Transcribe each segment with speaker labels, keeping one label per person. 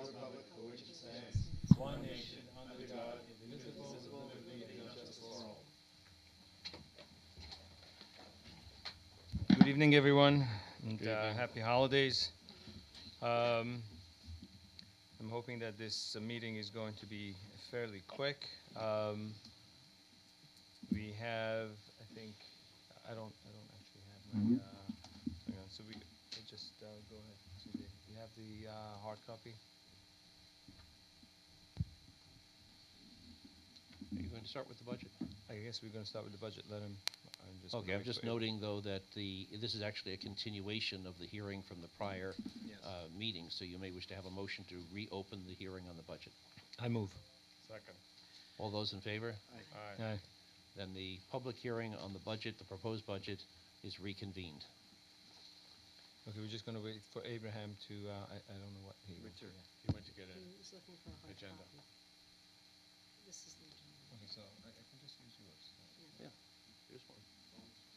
Speaker 1: republic for which it stands, one nation, under God, indivisible, with liberty and justice for all. Good evening, everyone, and happy holidays. I'm hoping that this meeting is going to be fairly quick. We have, I think, I don't actually have my. Hang on, so we just go ahead. So you have the hard copy.
Speaker 2: Are you going to start with the budget?
Speaker 1: I guess we're going to start with the budget. Let him.
Speaker 2: Okay, I'm just noting, though, that this is actually a continuation of the hearing from the prior meeting, so you may wish to have a motion to reopen the hearing on the budget.
Speaker 1: I move.
Speaker 3: Second.
Speaker 2: All those in favor?
Speaker 3: Aye.
Speaker 1: Aye.
Speaker 2: Then the public hearing on the budget, the proposed budget, is reconvened.
Speaker 1: Okay, we're just going to wait for Abraham to. I don't know what he
Speaker 3: Went to,
Speaker 1: yeah.
Speaker 3: he went to get an
Speaker 4: He's looking for a hard
Speaker 3: agenda.
Speaker 4: copy. This is the agenda.
Speaker 1: Okay, so I can just use yours.
Speaker 2: Yeah, here's one.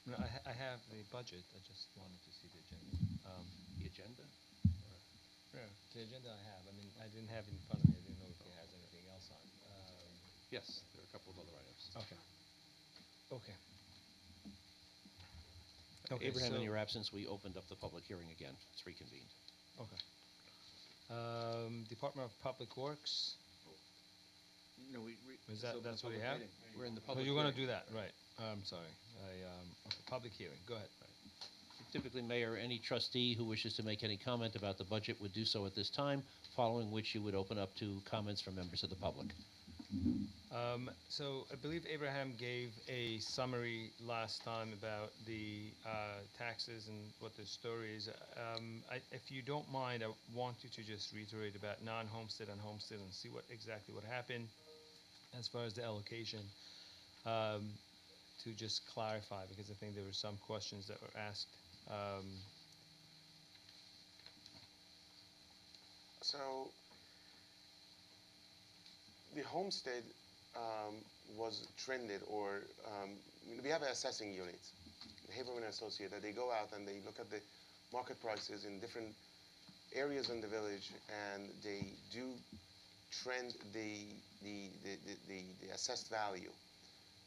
Speaker 1: No, I have the budget. I just wanted to see the agenda.
Speaker 2: The agenda?
Speaker 1: Yeah. The agenda I have. I mean, I didn't have it in front of me. I didn't know if he has anything else on.
Speaker 2: Yes, there are a couple of other items.
Speaker 1: Okay. Okay.
Speaker 2: Abraham,
Speaker 1: so,
Speaker 2: in your absence, we opened up the public hearing again. It's reconvened.
Speaker 1: Okay. Department of Public Works.
Speaker 5: No,
Speaker 1: Is that that's what you have?
Speaker 2: We're in the
Speaker 1: Oh,
Speaker 2: public
Speaker 1: you're going to
Speaker 2: hearing.
Speaker 1: do that, right? I'm sorry. Okay, public hearing. Go ahead.
Speaker 2: Typically, Mayor, any trustee who wishes to make any comment about the budget would do so at this time, following which you would open up to comments from members of the public.
Speaker 1: So I believe Abraham gave a summary last time about the taxes and what the story is. If you don't mind, I want you to just reiterate about non-homestead and homestead and see exactly what happened as far as the allocation, to just clarify, because I think there were some questions that were asked.
Speaker 6: So the homestead was trended, or we have an assessing unit, Haberman and Associate, that they go out and they look at the market prices in different areas in the village, and they do trend the assessed value.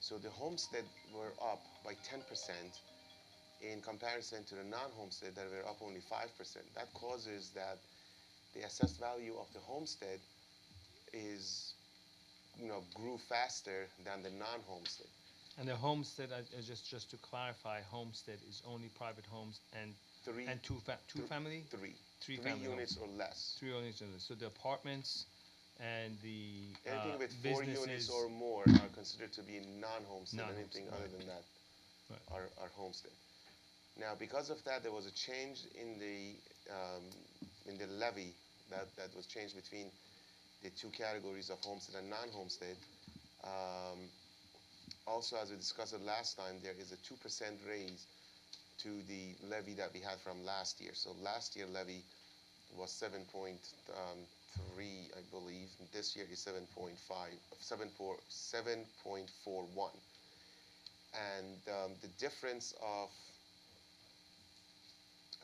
Speaker 6: So the homestead were up by 10% in comparison to the non-homestead that were up only 5%. That causes that the assessed value of the homestead is, grew faster than the non-homestead.
Speaker 1: And the homestead, just to clarify, homestead is only private homes and two family? Three family
Speaker 6: units
Speaker 1: homes.
Speaker 6: or less.
Speaker 1: 3 units or less. So the apartments and the
Speaker 6: Anything with 4
Speaker 1: businesses
Speaker 6: units or more are considered to be non-homestead.
Speaker 1: Non-homestead,
Speaker 6: Anything other
Speaker 1: right.
Speaker 6: than that
Speaker 1: Right.
Speaker 6: are homestead. Now, because of that, there was a change in the levy that was changed between the two categories of homestead and non-homestead. Also, as we discussed it last time, there is a 2% raise to the levy that we had from last year. So last year levy was 7.3, I believe. This year is 7.5, 7.41. And the difference of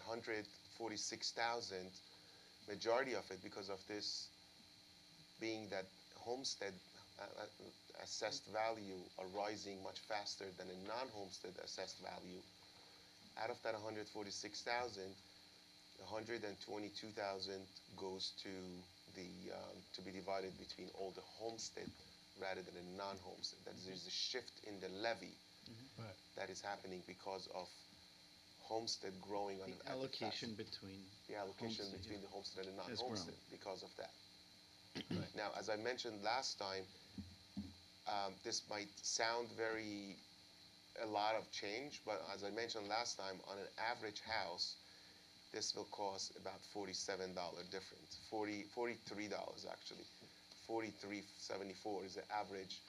Speaker 6: 146,000, majority of it because of this being that homestead assessed value are rising much faster than a non-homestead assessed value. Out of that 146,000, 122,000 goes to be divided between all the homestead rather than a non-homestead. That is, there's a shift in the levy
Speaker 1: Right.
Speaker 6: that is happening because of homestead growing on
Speaker 5: The allocation between
Speaker 6: the allocation
Speaker 5: homestead,
Speaker 6: between
Speaker 5: yeah,
Speaker 6: the homestead and
Speaker 5: has
Speaker 6: non-homestead
Speaker 5: grown.
Speaker 6: because of that.
Speaker 1: Right.
Speaker 6: Now, as I mentioned last time, this might sound a lot of change, but as I mentioned last time, on an average house, this will cost about $47 difference, $43 actually. $43.74 is the average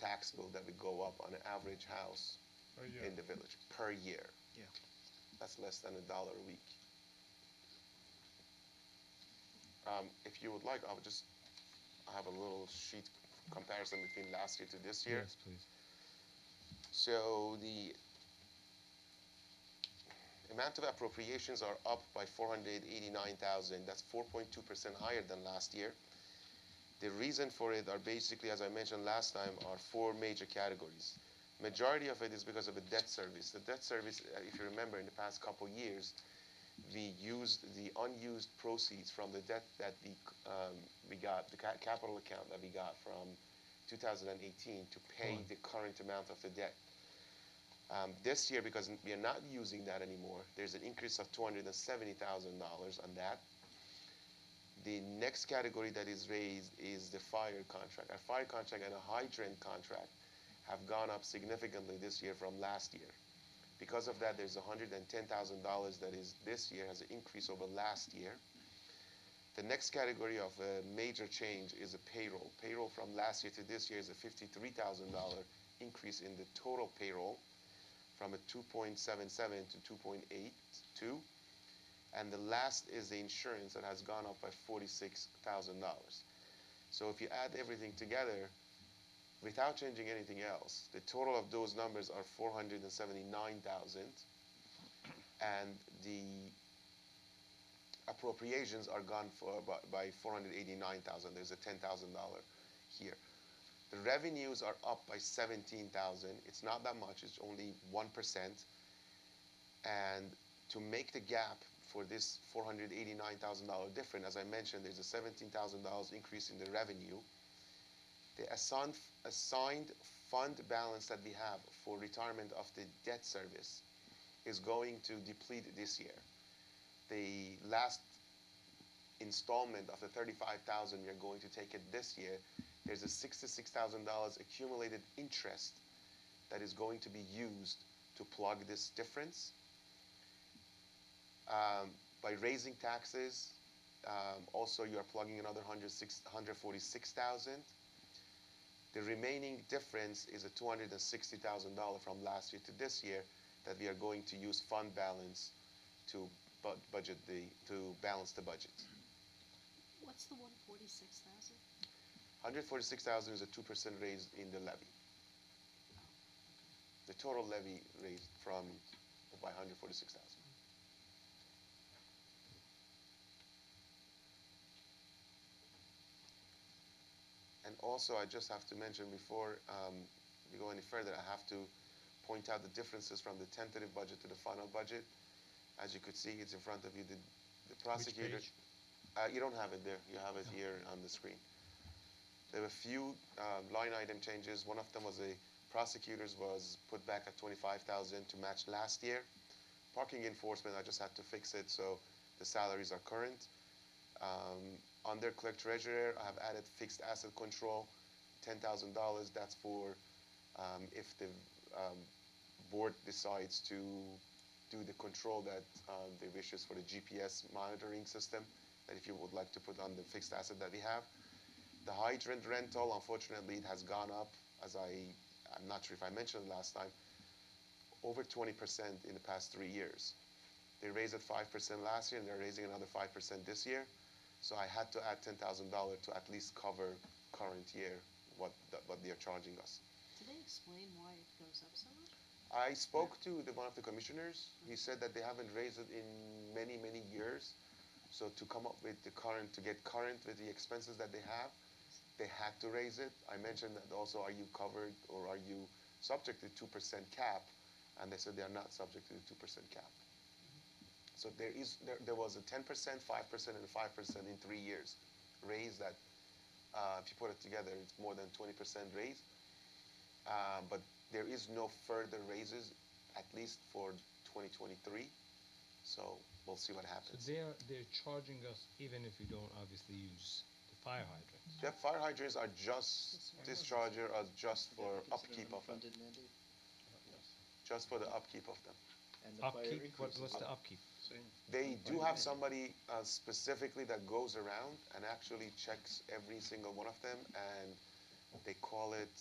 Speaker 6: tax bill that would go up on an average house in the village per year.
Speaker 5: Yeah.
Speaker 6: That's less than $1 a week. If you would like, I have a little sheet comparison between last year to this year.
Speaker 1: Yes, please.
Speaker 6: So amount of appropriations are up by 489,000. That's 4.2% higher than last year. The reason for it are basically, as I mentioned last time, are four major categories. Majority of it is because of a debt service. The debt service, if you remember, in the past couple years, we used the unused proceeds from the debt that we got, the capital account that we got from 2018 to pay the current amount of the debt. This year, because we are not using that anymore, there's an increase of $270,000 on that. The next category that is raised is the fire contract. Our fire contract and a hydrant contract have gone up significantly this year from last year. Because of that, there's $110,000 that is this year has an increase over last year. The next category of a major change is a payroll. Payroll from last year to this year is a $53,000 increase in the total payroll from a 2.77 to 2.82. And the last is the insurance that has gone up by $46,000. So if you add everything together, without changing anything else, the total of those numbers are 479,000, and the appropriations are gone by 489,000. There's a $10,000 here. The revenues are up by 17,000. It's not that much. It's only 1%. And to make the gap for this $489,000 difference, as I mentioned, there's a $17,000 increase in the revenue. The assigned fund balance that we have for retirement of the debt service is going to deplete this year. The last installment of the $35,000 we are going to take it this year, there's a $66,000 accumulated interest that is going to be used to plug this difference. By raising taxes, also you are plugging another $146,000. The remaining difference is a $260,000 from last year to this year that we are going to use fund balance to balance the budget.
Speaker 4: What's the 146,000?
Speaker 6: 146,000 is a 2% raise in the levy. The total levy raised by 146,000. And also, I just have to mention before we go any further, I have to point out the differences from the tentative budget to the final budget. As you could see, it's in front of you. The prosecutor.
Speaker 1: Which page?
Speaker 6: You don't have it there. You have it here on the screen. There were a few line item changes. One of them was prosecutors was put back at 25,000 to match last year. Parking enforcement, I just had to fix it so the salaries are current. Under clerk treasurer, I have added fixed asset control, $10,000. That's for if the board decides to do the control that they wishes for the GPS monitoring system, that if you would like to put on the fixed asset that we have. The hydrant rental, unfortunately, it has gone up, as I'm not sure if I mentioned it last time, over 20% in the past 3 years. They raised it 5% last year, and they're raising another 5% this year. So I had to add $10,000 to at least cover current year what they are charging us.
Speaker 4: Did they explain why it goes up so much?
Speaker 6: I spoke to one of the commissioners. He said that they haven't raised it in many, many years. So to come up with to get current with the expenses that they have, they had to raise it. I mentioned that also, are you covered or are you subject to 2% cap? And they said they are not subject to the 2% cap. So there was a 10%, 5%, and a 5% in 3 years raise that, if you put it together, it's more than 20% raise. But there is no further raises, at least for 2023. So we'll see what happens.
Speaker 1: So they're charging us even if we don't obviously use the fire hydrants.
Speaker 6: The fire hydrants are just discharger, or just for upkeep of them. Just for the upkeep of them.
Speaker 5: And the fire
Speaker 1: Upkeep?
Speaker 5: increases.
Speaker 1: What's the upkeep?
Speaker 6: They do have somebody specifically that goes around and actually checks every single one of them, and they call it,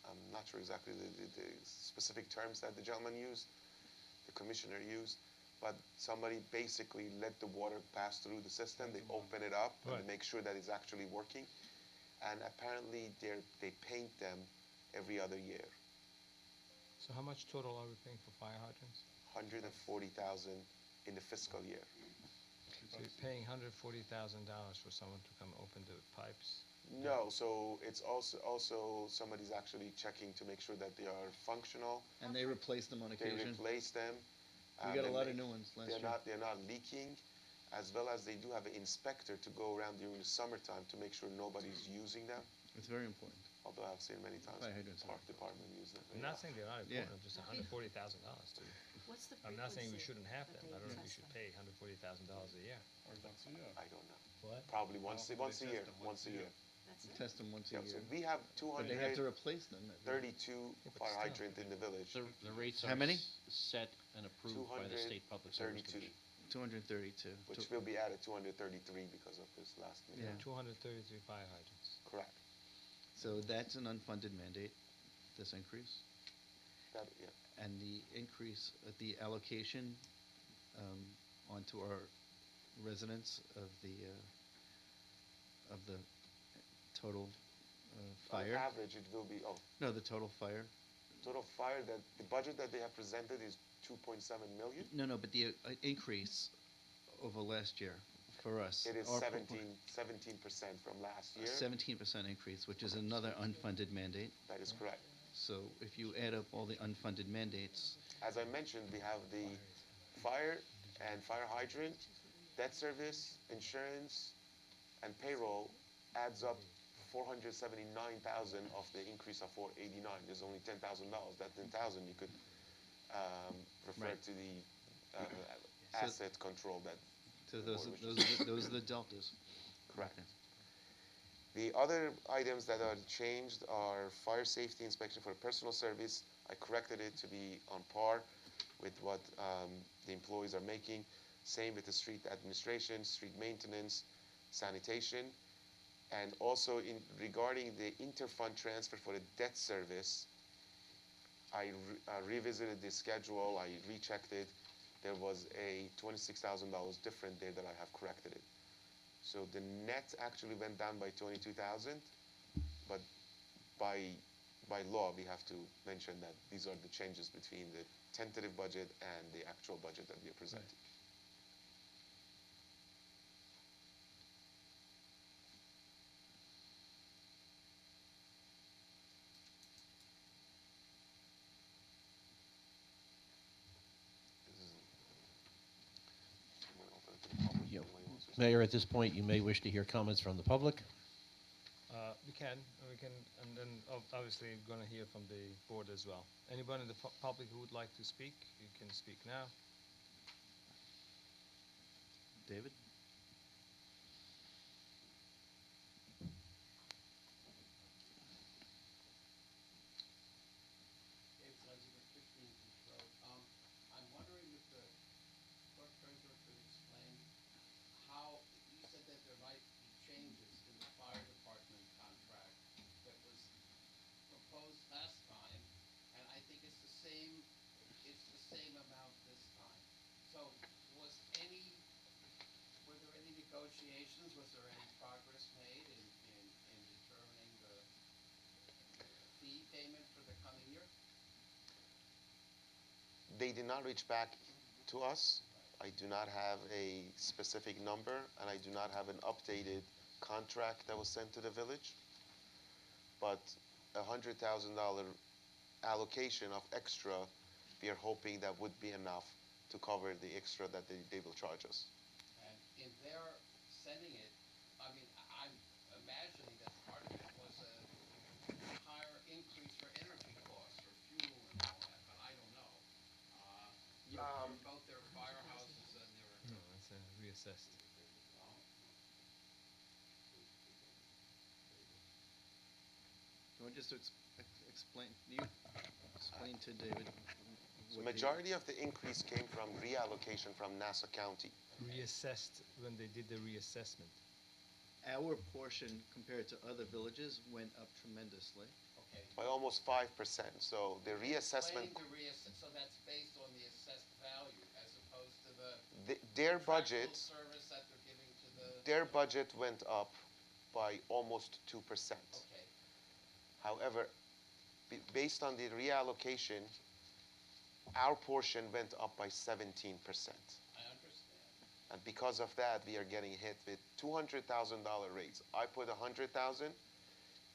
Speaker 6: I'm not sure exactly the specific terms that the gentleman used, the commissioner used, but somebody basically let the water pass through the system. They open it up and make sure that it's actually working, and apparently they paint them every other year.
Speaker 1: So how much total are we paying for fire hydrants?
Speaker 6: 140,000 in the fiscal year.
Speaker 1: So you're paying $140,000 for someone to come open the pipes?
Speaker 6: No, so it's also somebody's actually checking to make sure that they are functional.
Speaker 5: And they replace them on
Speaker 6: They
Speaker 5: occasion.
Speaker 6: replace them.
Speaker 5: We got a
Speaker 6: then
Speaker 5: lot of new ones last year.
Speaker 6: They're not leaking, as well as they do have an inspector to go around during the summertime to make sure nobody's using them.
Speaker 5: It's very important.
Speaker 6: Although I've seen many times
Speaker 5: Fire hydrants are
Speaker 6: park department use them.
Speaker 1: I'm not saying they're not
Speaker 5: Yeah.
Speaker 1: important, just $140,000 too.
Speaker 4: What's the frequency?
Speaker 1: I'm not saying we shouldn't have
Speaker 4: that
Speaker 1: them.
Speaker 4: they
Speaker 1: I don't know if we
Speaker 4: test
Speaker 1: should
Speaker 4: them?
Speaker 1: pay $140,000 a year.
Speaker 6: I don't know.
Speaker 1: What?
Speaker 6: Probably once a year. Once a year.
Speaker 4: That's it?
Speaker 5: Test them once a
Speaker 6: Yeah,
Speaker 5: year.
Speaker 6: so we have
Speaker 5: But they have to replace them.
Speaker 6: 232
Speaker 1: but
Speaker 6: fire
Speaker 1: still.
Speaker 6: hydrant in the village.
Speaker 2: The rates
Speaker 5: How
Speaker 2: are
Speaker 5: many?
Speaker 2: set and approved by the State Public Service
Speaker 6: 232,
Speaker 2: Commission.
Speaker 5: 232.
Speaker 6: which will be added 233 because of this last meeting.
Speaker 5: Yeah.
Speaker 1: 233 fire hydrants.
Speaker 6: Correct.
Speaker 5: So that's an unfunded mandate, this increase.
Speaker 6: That, yeah.
Speaker 5: And the increase, the allocation onto our residents of the total
Speaker 6: On
Speaker 5: fire.
Speaker 6: average, it will be,
Speaker 5: No, the total fire.
Speaker 6: total fire, that the budget that they have presented is 2.7 million.
Speaker 5: No, but the difference over last year for us.
Speaker 6: It is
Speaker 5: our
Speaker 6: 17% from last year.
Speaker 5: 17% increase, which is another unfunded mandate.
Speaker 6: That is correct.
Speaker 5: So if you add up all the unfunded mandates,
Speaker 6: As I mentioned, we have the fire and fire hydrant, debt service, insurance, and payroll adds up 479,000 of the increase of 489. There's only $10,000. That 10,000 you could refer
Speaker 5: Right.
Speaker 6: to the asset control that.
Speaker 5: so
Speaker 6: the
Speaker 5: those
Speaker 6: board
Speaker 5: are,
Speaker 6: wishes.
Speaker 5: those are the deltas.
Speaker 6: Correct.
Speaker 5: Okay.
Speaker 6: The other items that are changed are fire safety inspection for personal service. I corrected it to be on par with what the employees are making. Same with the street administration, street maintenance, sanitation. And also regarding the interfund transfer for the debt service, I revisited the schedule, I rechecked it. There was a $26,000 different there that I have corrected it. So the net actually went down by 22,000, but by law we have to mention that these are the changes between the tentative budget and the actual budget that we are presenting. I'm gonna open it to the public.
Speaker 2: Yep.
Speaker 6: Anybody wants to speak?
Speaker 2: Mayor, at this point, you may wish to hear comments from the public.
Speaker 1: We can, and then obviously we're going to hear from the board as well. Anyone in the public who would like to speak, you can speak now.
Speaker 5: David?
Speaker 2: I'm wondering if the clerk treasurer could explain how, you said that there might be changes in the fire department contract that was proposed last time, and I think it's the same amount this time. So were there any negotiations, was there any progress made in determining the fee payment for the coming year?
Speaker 6: They did not reach back to us. I do not have a specific number, and I do not have an updated contract that was sent to the village. But $100,000 allocation of extra, we are hoping that would be enough to cover the extra that they will charge us.
Speaker 2: And in their sending it, I mean, I'm imagining that part of it was a higher increase for energy costs, or fuel and all that, but I don't know. Both their firehouses and their,
Speaker 1: No, it's reassessed.
Speaker 5: You want just to explain to David?
Speaker 6: The majority of the increase came from reallocation from Nassau County.
Speaker 1: Reassessed when they did the reassessment.
Speaker 5: Our portion compared to other villages went up tremendously.
Speaker 2: okay.
Speaker 6: By almost 5%. So the reassessment,
Speaker 2: So that's based on the assessed value as opposed to
Speaker 6: their
Speaker 2: contractual
Speaker 6: budget,
Speaker 2: service that they're giving to the,
Speaker 6: their budget went up by almost 2%.
Speaker 2: okay.
Speaker 6: However, based on the reallocation, our portion went up by 17%.
Speaker 2: I understand.
Speaker 6: And because of that, we are getting hit with $200,000 rates. I put 100,000.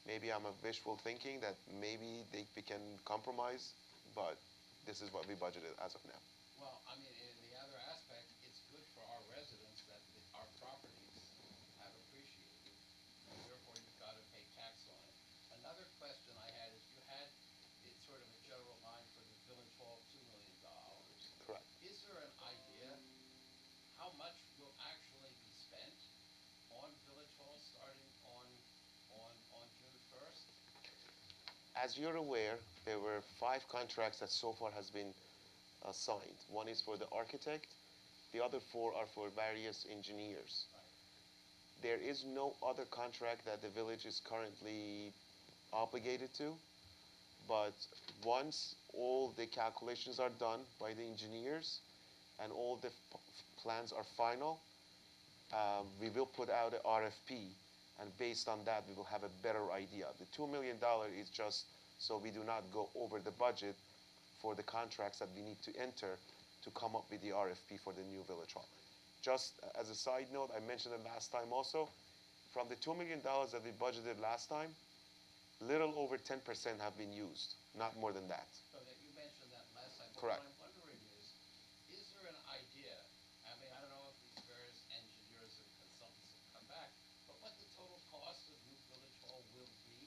Speaker 6: Maybe I'm a wishful thinking that maybe we can compromise, but this is what we budgeted as of now.
Speaker 2: Well, I mean, in the other aspect, it's good for our residents that our properties have appreciated, and therefore you've got to pay tax on it. Another question I had is you had, it's sort of a general line for the village hall, $2 million.
Speaker 6: Correct.
Speaker 2: Is there an idea how much will actually be spent on village hall starting on June 1st?
Speaker 6: As you're aware, there were 5 contracts that so far has been signed. One is for the architect, the other 4 are for various engineers.
Speaker 2: Right.
Speaker 6: There is no other contract that the village is currently obligated to, but once all the calculations are done by the engineers and all the plans are final, we will put out an RFP, and based on that, we will have a better idea. The $2 million is just so we do not go over the budget for the contracts that we need to enter to come up with the RFP for the new village hall. Just as a side note, I mentioned it last time also, from the $2 million that we budgeted last time, little over 10% have been used, not more than that.
Speaker 2: So that you mentioned that last time. But
Speaker 6: Correct.
Speaker 2: what I'm wondering is there an idea? I mean, I don't know if these various engineers and consultants have come back, but what the total cost of new village hall will be?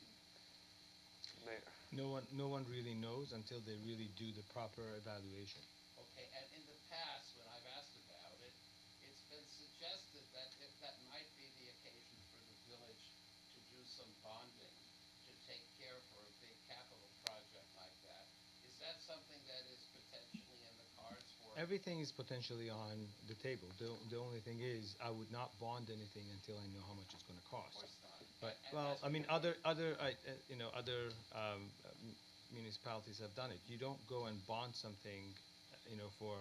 Speaker 6: Mayor.
Speaker 1: No one really knows until they really do the proper evaluation.
Speaker 2: Okay, and in the past, when I've asked about it, it's been suggested that if that might be the occasion for the village to do some bonding to take care for a big capital project like that. Is that something that is potentially in the cards for?
Speaker 1: Everything is potentially on the table. The only thing is, I would not bond anything until I know how much it's going to
Speaker 2: Of
Speaker 1: cost.
Speaker 2: course not.
Speaker 1: But
Speaker 2: And
Speaker 1: well,
Speaker 2: that's
Speaker 1: I mean,
Speaker 2: what the-
Speaker 1: other municipalities have done it. You don't go and bond something, for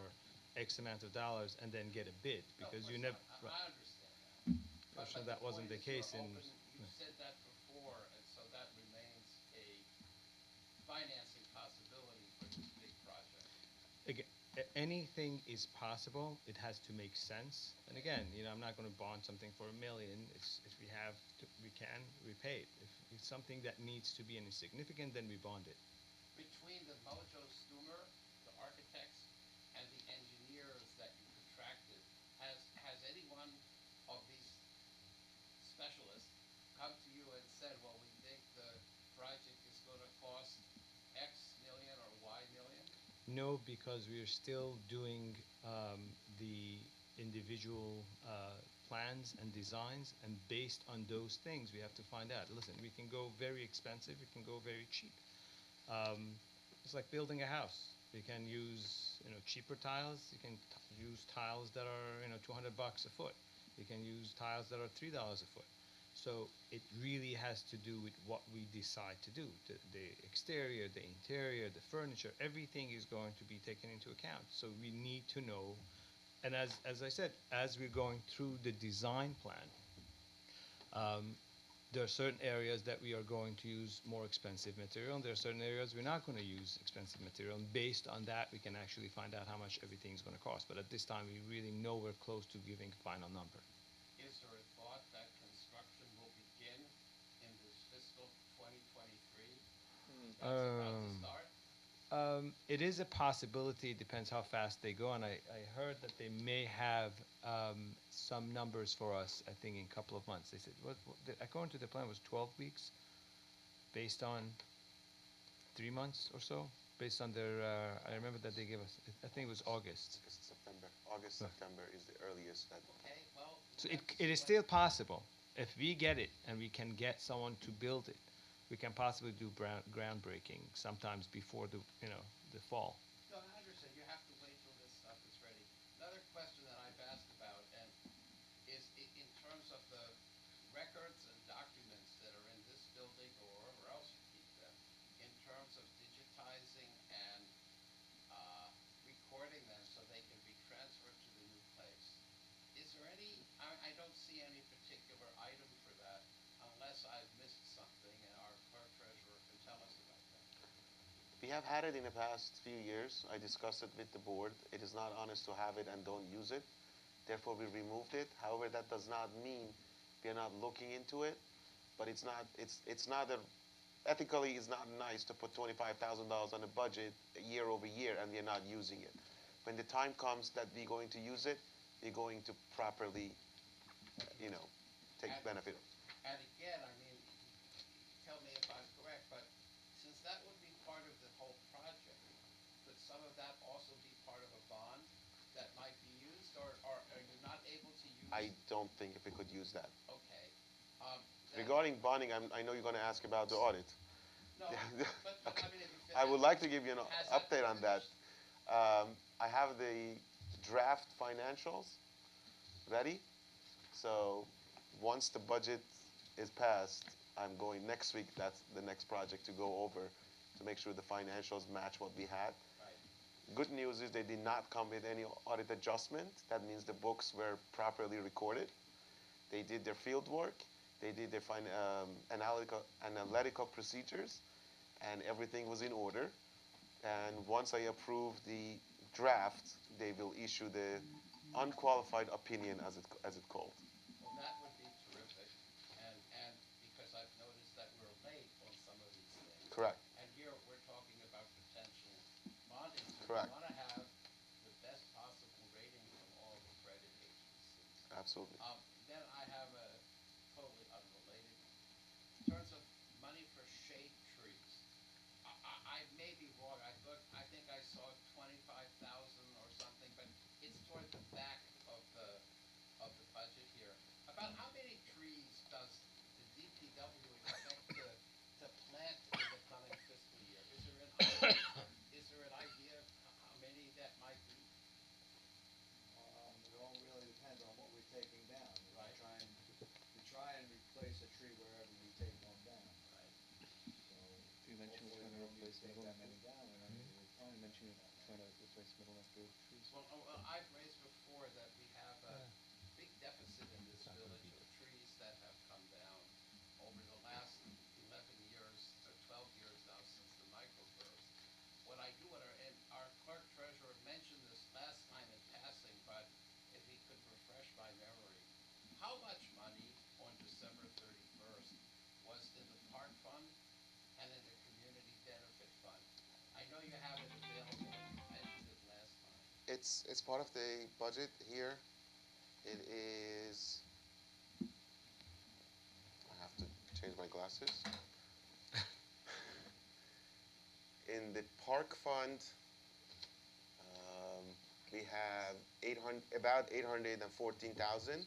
Speaker 1: X amount of dollars and then get a bid
Speaker 2: No, of
Speaker 1: because you
Speaker 2: course
Speaker 1: never.
Speaker 2: not. I understand that.
Speaker 1: Fortunately, that wasn't the case in.
Speaker 2: You said that before, and so that remains a financing possibility for this big project.
Speaker 1: Again, anything is possible. It has to make sense. And again, I'm not going to bond something for $1 million. If we have to, we can repay it. If it's something that needs to be insignificant, then we bond it.
Speaker 2: Between the Mojo Stumer, the architects, and the engineers that you contracted, has any one of these specialists come to you and said, well, we think the project is going to cost X million or Y million?
Speaker 1: No, because we are still doing the individual plans and designs, and based on those things, we have to find out. Listen, we can go very expensive, we can go very cheap. It's like building a house. You can use cheaper tiles. You can use tiles that are $200 a foot. You can use tiles that are $3 a foot. So it really has to do with what we decide to do. The exterior, the interior, the furniture, everything is going to be taken into account. So we need to know, and as I said, as we're going through the design plan, there are certain areas that we are going to use more expensive material, and there are certain areas we're not going to use expensive material. And based on that, we can actually find out how much everything's going to cost. But at this time, we really know we're close to giving a final number.
Speaker 2: Is there a thought that construction will begin in this fiscal 2023? That's about to start?
Speaker 1: It is a possibility. It depends how fast they go. And I heard that they may have some numbers for us, I think, in a couple of months. They said, according to the plan, was 12 weeks based on 3 months or so, based on their, I remember that they gave us, I think it was August.
Speaker 6: September. August, September is the earliest that.
Speaker 2: Okay, well.
Speaker 1: So
Speaker 2: that's
Speaker 1: it is
Speaker 2: what-
Speaker 1: still possible. If we get it and we can get someone to build it, we can possibly do groundbreaking sometimes before the fall.
Speaker 2: No, I understand. You have to wait till this stuff is ready. Another question that I've asked about and is in terms of the records and documents that are in this building or wherever else you keep them, in terms of digitizing and recording them so they can be transferred to the new place. Is there any, I don't see any particular item for that unless I've missed something and our clerk treasurer can tell us about that.
Speaker 6: We have had it in the past few years. I discussed it with the board. It is not honest to have it and don't use it. Therefore, we removed it. However, that does not mean we are not looking into it. But it's not a, ethically, it's not nice to put $25,000 on a budget year over year and we are not using it. When the time comes that we're going to use it, we're going to properly, you know, take
Speaker 2: And-
Speaker 6: benefit.
Speaker 2: And again, I mean, tell me if I'm correct, but since that would be part of the whole project, could some of that also be part of a bond that might be used, or are you not able to use?
Speaker 6: I don't think if we could use that.
Speaker 2: Okay. Then-
Speaker 6: Regarding bonding, I know you're going to ask about the audit.
Speaker 2: No, but
Speaker 6: Okay.
Speaker 2: I mean, if
Speaker 6: I would like to give you an
Speaker 2: has that
Speaker 6: update
Speaker 2: been
Speaker 6: on that.
Speaker 2: finished?
Speaker 6: I have the draft financials ready. So once the budget is passed, I'm going next week. That's the next project to go over to make sure the financials match what we had.
Speaker 2: Right.
Speaker 6: Good news is they did not come with any audit adjustment. That means the books were properly recorded. They did their field work. They did their analytical procedures, and everything was in order. And once I approve the draft, they will issue the unqualified opinion, as it called.
Speaker 2: Well, that would be terrific, and because I've noticed that we're late on some of these things.
Speaker 6: Correct.
Speaker 2: And here we're talking about potential bonding. So
Speaker 6: Correct.
Speaker 2: we want to have the best possible rating from all the credit agencies.
Speaker 6: Absolutely.
Speaker 2: Then I have a totally unrelated, in terms of money for shade trees. I may be wrong. I think I saw 25,000 or something, but it's toward the back of the budget here. About how many trees does the DPW expect to plant in the coming fiscal year? Is there an idea of how many that might be?
Speaker 5: It all really depends on what we're taking down.
Speaker 2: Right.
Speaker 5: We try and replace a tree wherever we take one down.
Speaker 2: Right.
Speaker 5: So
Speaker 1: You mentioned
Speaker 5: hopefully
Speaker 1: trying
Speaker 5: we
Speaker 1: to
Speaker 5: don't need
Speaker 1: replace
Speaker 5: to take
Speaker 1: middle
Speaker 5: that
Speaker 1: and
Speaker 5: many
Speaker 1: road.
Speaker 5: down. We don't need to replace
Speaker 1: You mentioned
Speaker 5: that many.
Speaker 1: trying to replace middle and road trees.
Speaker 2: Well, I've raised before that we have a big deficit in this
Speaker 1: Not gonna
Speaker 2: village
Speaker 1: be
Speaker 2: of trees that have come down over the last 11 years, or 12 years now since the microburst. What I do, and our clerk treasurer mentioned this last time in passing, but if he could refresh my memory, how much money on December 31st was in the park fund and in the community benefit fund? I know you have it available, and you mentioned it last time.
Speaker 6: It's part of the budget here. It is. I have to change my glasses. In the park fund, we have about 814,000.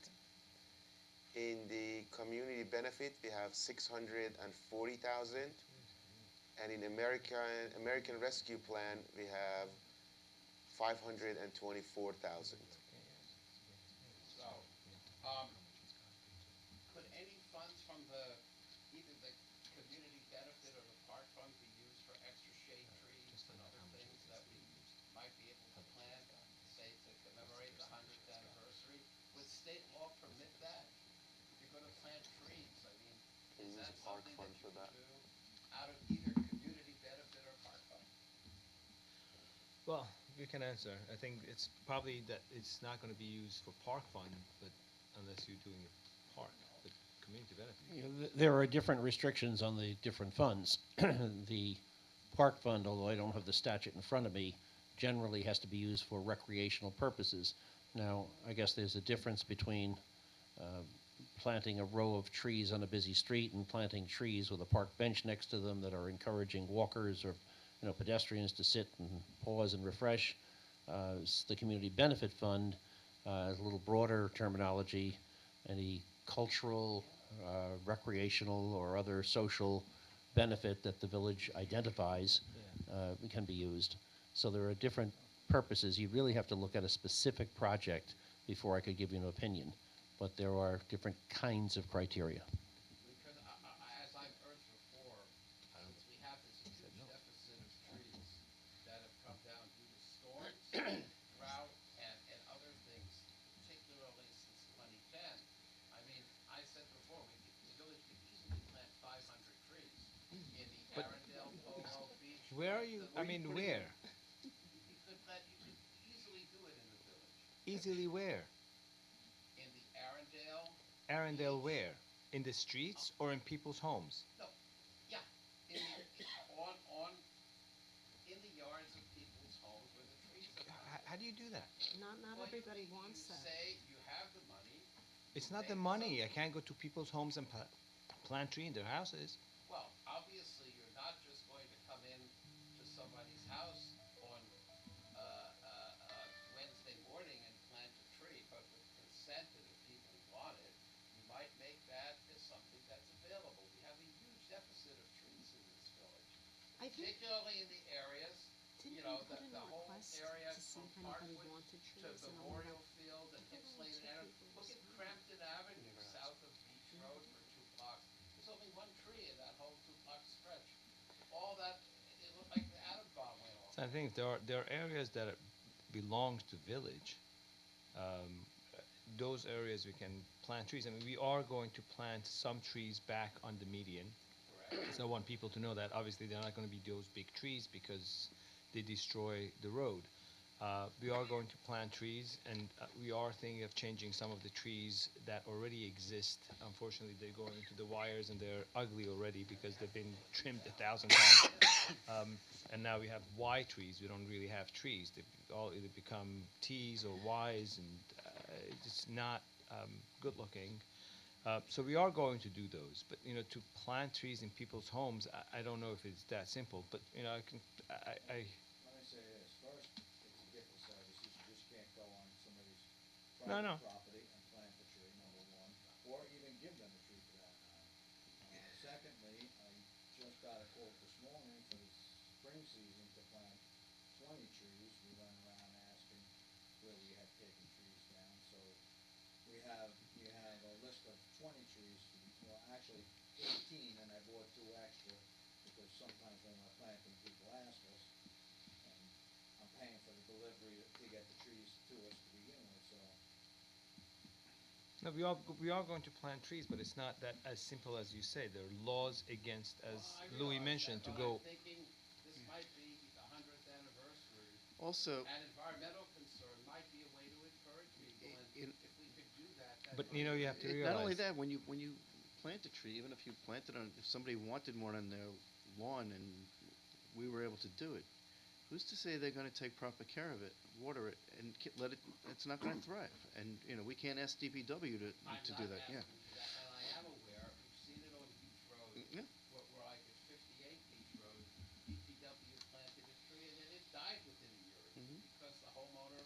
Speaker 6: In the community benefit, we have 640,000. And in American Rescue Plan, we have 524,000.
Speaker 2: So, could any funds from either the community benefit or the park fund be used for extra shade trees and other things that we might be able to plant, say, to commemorate the 100th anniversary? Would state law permit that? If you're gonna plant trees, I mean,
Speaker 6: We
Speaker 2: is
Speaker 6: use
Speaker 2: that
Speaker 6: the park
Speaker 2: something
Speaker 6: fund
Speaker 2: that you
Speaker 6: for
Speaker 2: can
Speaker 6: that.
Speaker 2: do out of either community benefit or park fund?
Speaker 1: Well, we can answer. I think it's probably that it's not going to be used for park fund, but unless you're doing a park, but community benefit.
Speaker 3: You know, there are different restrictions on the different funds. The park fund, although I don't have the statute in front of me, generally has to be used for recreational purposes. Now, I guess there's a difference between planting a row of trees on a busy street and planting trees with a park bench next to them that are encouraging walkers or pedestrians to sit and pause and refresh. The community benefit fund is a little broader terminology. Any cultural, recreational, or other social benefit that the village identifies can be used. So there are different purposes. You really have to look at a specific project before I could give you an opinion. But there are different kinds of criteria.
Speaker 2: Because as I've heard before, since we have this huge deficit of trees that have come down due to storms, drought, and other things, particularly since 2010, I mean, I said before, the village could easily plant 500 trees in the
Speaker 1: But-
Speaker 2: Arundel, Polo, Beach,
Speaker 1: Where are you?
Speaker 2: The-
Speaker 1: I mean, where?
Speaker 2: You could easily do it in the village.
Speaker 1: Easily where?
Speaker 2: In the Arundel.
Speaker 1: Arundel
Speaker 2: Beach.
Speaker 1: where? In the streets or in people's homes?
Speaker 2: No, yeah, in the, on, in the yards of people's homes where the trees are planted.
Speaker 1: How do you do that?
Speaker 4: Not
Speaker 2: Well,
Speaker 4: everybody
Speaker 2: you
Speaker 4: wants that.
Speaker 2: say you have the money.
Speaker 1: It's not the
Speaker 2: Make
Speaker 1: money. I
Speaker 2: some-
Speaker 1: can't go to people's homes and plant tree in their houses.
Speaker 2: Well, obviously, you're not just going to come in to somebody's house on Wednesday morning and plant a tree, but with consent, and if people want it, you might make that as something that's available. We have a huge deficit of trees in this village,
Speaker 4: I think,
Speaker 2: particularly in the areas,
Speaker 4: didn't
Speaker 2: you know,
Speaker 4: we put in
Speaker 2: the
Speaker 4: a
Speaker 2: whole
Speaker 4: request
Speaker 2: area
Speaker 4: to see
Speaker 2: from
Speaker 4: if anybody
Speaker 2: Parkwood
Speaker 4: wanted
Speaker 2: to
Speaker 4: trees and all
Speaker 2: Memorial
Speaker 4: that?
Speaker 2: Field and
Speaker 4: People
Speaker 2: Hicks Lane
Speaker 4: don't
Speaker 2: and Aaron.
Speaker 4: take
Speaker 2: Look at
Speaker 4: people's
Speaker 2: Crampton Avenue,
Speaker 6: Never asked.
Speaker 2: south of Beach Road for 2 blocks. There's only one tree in that whole 2 block stretch. All that, it looked like the atom bomb went off.
Speaker 1: So I think there are areas that belong to village. Um, those areas we can plant trees. I mean, we are going to plant some trees back on the median.
Speaker 2: Correct?
Speaker 1: So I want people to know that. Obviously, they're not going to be those big trees because they destroy the road. We are going to plant trees, and we are thinking of changing some of the trees that already exist. Unfortunately, they're going into the wires, and they're ugly already because they've been trimmed 1,000 times. And now we have Y trees. We don't really have trees. They all either become T's or Y's, and it's not good looking. So we are going to do those, but to plant trees in people's homes, I don't know if it's that simple. But I can, I
Speaker 7: Let me say this, first, it's a gift of service, you just can't go on somebody's
Speaker 1: No, no.
Speaker 7: private property and plant a tree, number one, or even give them a tree for that matter. Secondly, I just got a quote this morning for the spring season to plant 20 trees. We went around asking where we had taken trees down, so we have a list of 20 trees, well, actually 18, and I bought 2 extra, because sometimes when we're planting, people ask us, and I'm paying for the delivery to get the trees to us to begin with, so.
Speaker 1: No, we are going to plant trees, but it's not that as simple as you say. There are laws against, as
Speaker 2: Well, I
Speaker 1: Louis
Speaker 2: realize
Speaker 1: mentioned,
Speaker 2: that,
Speaker 1: to
Speaker 2: but
Speaker 1: go.
Speaker 2: I'm thinking this might be the 100th anniversary,
Speaker 6: Also,
Speaker 2: and environmental concern might be a way to encourage people, and if we could do that, that
Speaker 1: But
Speaker 2: might
Speaker 1: you
Speaker 2: be-
Speaker 1: have to
Speaker 6: not only
Speaker 1: realize.
Speaker 6: that, when you plant a tree, even if you planted on, if somebody wanted one on their lawn and we were able to do it, who's to say they're going to take proper care of it, water it, and let it? It's not going to thrive. And we can't ask DPW to
Speaker 2: I'm
Speaker 6: do
Speaker 2: not
Speaker 6: that. Yeah.
Speaker 2: asking for that, and I am aware, we've seen it on Beach Road,
Speaker 6: Yeah.
Speaker 2: where like at 58 Beach Road, DPW planted a tree and then it died within a year or two
Speaker 6: Mhm.
Speaker 2: because the homeowner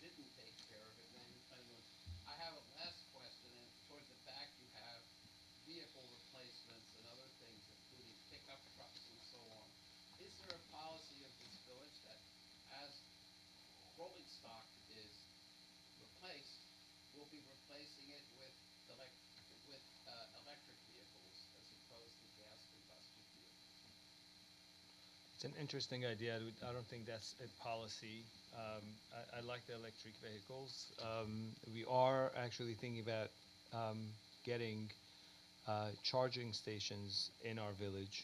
Speaker 2: didn't take care of it and then you're planning on. I have a last question, and toward the back you have vehicle replacements and other things, including pickup trucks and so on. Is there a policy of this village that as rolling stock is replaced, we'll be replacing it with electric vehicles as opposed to gas combustion vehicles?
Speaker 1: It's an interesting idea. I don't think that's a policy. I like the electric vehicles. We are actually thinking about getting charging stations in our village.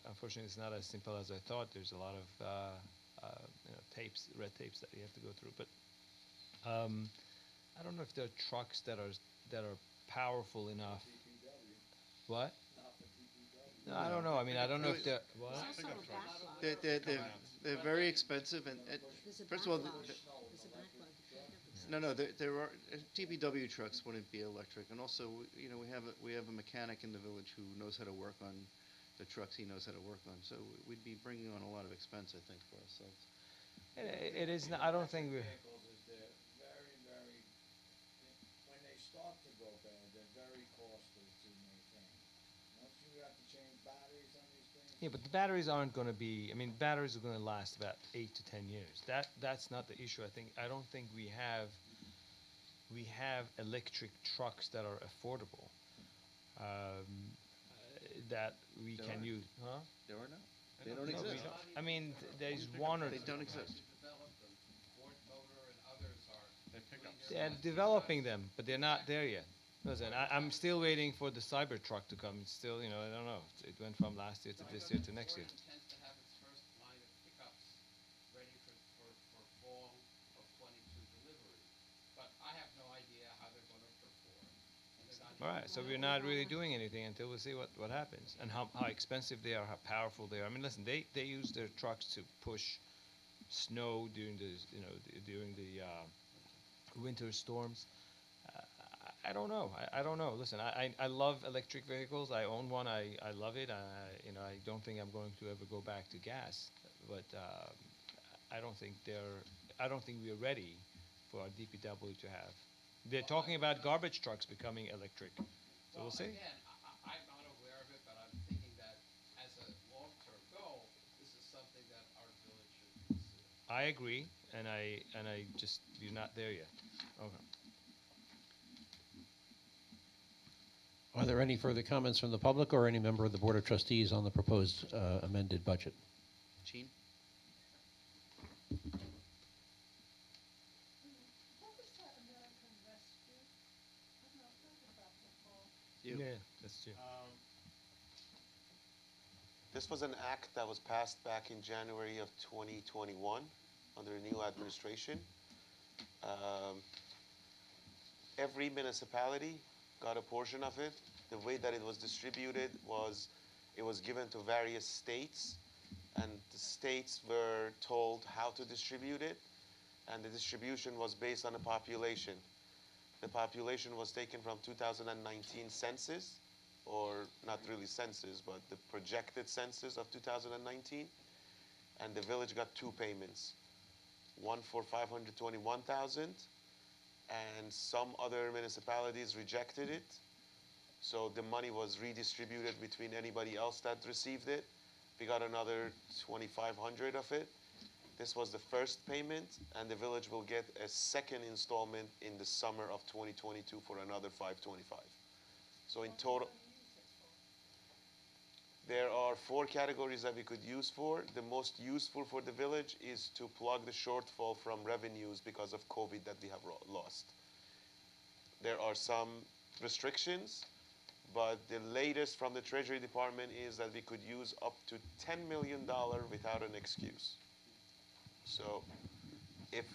Speaker 1: Unfortunately, it's not as simple as I thought. There's a lot of tapes, red tapes that you have to go through. But I don't know if there are trucks that are powerful enough.
Speaker 7: DPW,
Speaker 1: What?
Speaker 7: not for DPW.
Speaker 1: No, I don't know. I mean, I don't know if they're. What?
Speaker 4: There's also a backlog.
Speaker 6: They're very expensive, and
Speaker 4: There's a
Speaker 6: first of all,
Speaker 4: backlog.
Speaker 6: the-
Speaker 4: There's a backlog.
Speaker 6: no, there are DPW trucks wouldn't be electric, and also we have a mechanic in the village who knows how to work on the trucks. He knows how to work on, so we'd be bringing on a lot of expense, I think, for ourselves.
Speaker 1: It is. Not, I don't think we.
Speaker 7: Electric vehicles is they're very, when they start to go bad, they're very costly to maintain. Once you have to change batteries on these things.
Speaker 1: Yeah, but the batteries aren't going to be. I mean, batteries are going to last about 8 to 10 years. That's not the issue. I don't think we have electric trucks that are affordable. That we
Speaker 6: There
Speaker 1: can
Speaker 6: are.
Speaker 1: use, huh?
Speaker 6: There are not. They don't
Speaker 1: No, we
Speaker 6: exist.
Speaker 1: don't. I mean, there's one or
Speaker 6: They
Speaker 1: two.
Speaker 6: don't exist.
Speaker 2: Develop them. Ford Motor and others are. putting
Speaker 1: They're
Speaker 2: their best
Speaker 1: developing
Speaker 2: trucks.
Speaker 1: them, but they're not there yet. Listen, I'm still waiting for the Cybertruck to come. It's still, I don't know. It went from last year to this year to next year.
Speaker 2: Ford intends to have its first
Speaker 1: All right, so we're not really doing anything until we see what happens and how expensive they are, how powerful they are. I mean, listen, they use their trucks to push snow during the during the winter storms. I don't know. I don't know. Listen, I love electric vehicles. I own one. I love it. I don't think I'm going to ever go back to gas. But I don't think I don't think we're ready for our DPW to have. They're talking about garbage trucks becoming electric. So we'll see.
Speaker 2: Again, I'm not aware of it, but I'm thinking that as a long-term goal, this is something that our village should consider.
Speaker 1: I agree, and I just you're not there yet. Okay.
Speaker 3: Are there any further comments from the public or any member of the Board of Trustees on the proposed amended budget?
Speaker 5: Gene?
Speaker 4: What was that American Rescue? I've not heard of that before.
Speaker 5: You.
Speaker 1: Yeah, that's true.
Speaker 6: This was an act that was passed back in January of 2021 under a new administration. Um, every municipality got a portion of it. The way that it was distributed was it was given to various states, and the states were told how to distribute it, and the distribution was based on the population. The population was taken from 2019 census, or not really census, but the projected census of 2019, and the village got two payments, one for 521,000, and some other municipalities rejected it. So the money was redistributed between anybody else that received it. We got another 2,500 of it. This was the first payment, and the village will get a second installment in the summer of 2022 for another 525. So in total, there are 4 categories that we could use for. The most useful for the village is to plug the shortfall from revenues because of COVID that we have lost. There are some restrictions, but the latest from the Treasury Department is that we could use up to $10 million without an excuse. So if